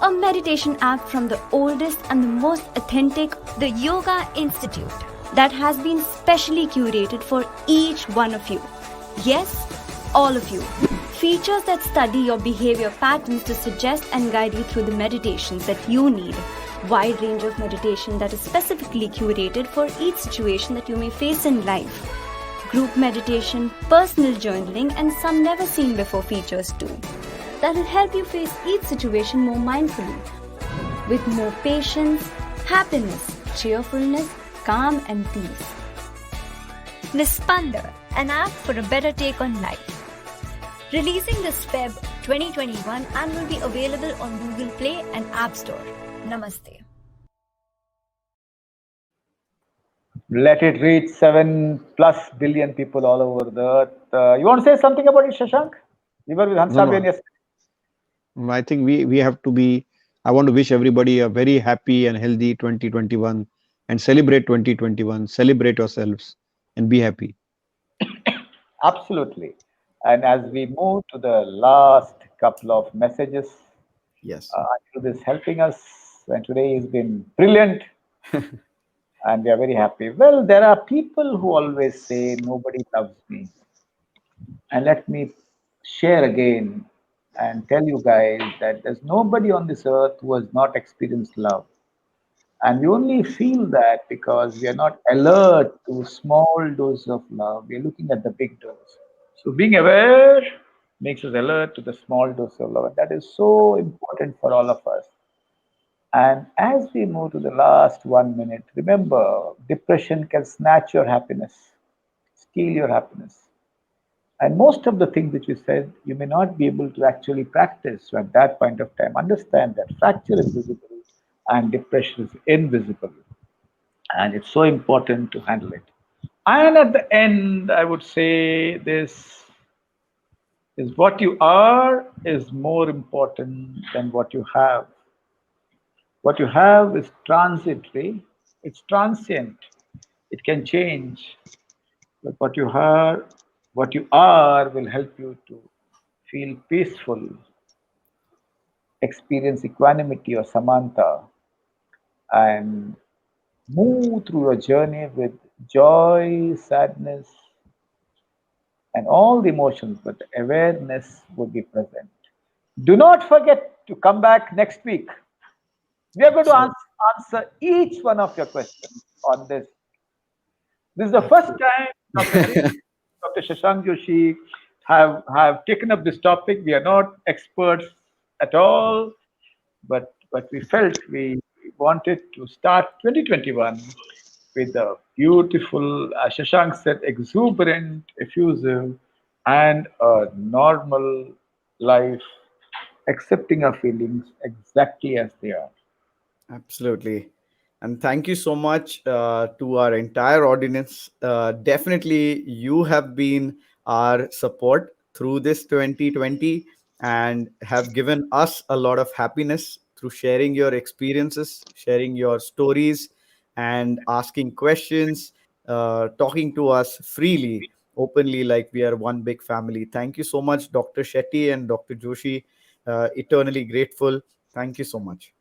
a meditation app from the oldest and the most authentic, the Yoga Institute, that has been specially curated for each one of you. Yes, all of you. Features that study your behavior patterns to suggest and guide you through the meditations that you need. Wide range of meditation that is specifically curated for each situation that you may face in life. Group meditation, personal journaling, and some never seen before features too. That will help you face each situation more mindfully, with more patience, happiness, cheerfulness, calm, and peace. Nispanda, an app for a better take on life. Releasing this Feb 2021 and will be available on Google Play and App Store. Namaste. Let it reach 7+ billion people all over the earth. You want to say something about it, Shashank? We were with No, Hansabian no. yesterday. I think we have to be. I want to wish everybody a very happy and healthy 2021 and celebrate 2021. Celebrate yourselves and be happy. Absolutely. And as we move to the last couple of messages, Yes. Anirudh is helping us, and today has been brilliant, and we are very happy. Well, there are people who always say, nobody loves me. And let me share again and tell you guys that there's nobody on this earth who has not experienced love. And we only feel that because we are not alert to small doses of love. We are looking at the big dose. So being aware makes us alert to the small dose of love. And that is so important for all of us. And as we move to the last 1 minute, remember, depression can snatch your happiness, steal your happiness. And most of the things which we said, you may not be able to actually practice. So at that point of time, understand that fracture is visible and depression is invisible. And it's so important to handle it. And at the end, I would say this is what you are is more important than what you have. What you have is transitory, it's transient, it can change. But what you are will help you to feel peaceful, experience equanimity or samantha, and move through your journey with joy, sadness, and all the emotions, but awareness would be present. Do not forget to come back next week. We are going to Absolutely. answer each one of your questions on this. This is the first Absolutely. time Dr. Harish, Dr. Shashank Joshi have taken up this topic. We are not experts at all, but we felt we wanted to start 2021 with a beautiful, as Shashank said, exuberant, effusive, and a normal life, accepting our feelings exactly as they are. Absolutely. And thank you so much to our entire audience. Definitely, you have been our support through this 2020 and have given us a lot of happiness through sharing your experiences, sharing your stories, and asking questions, talking to us freely, openly, like we are one big family. Thank you so much, Dr. Shetty and Dr. Joshi. Eternally grateful. Thank you so much.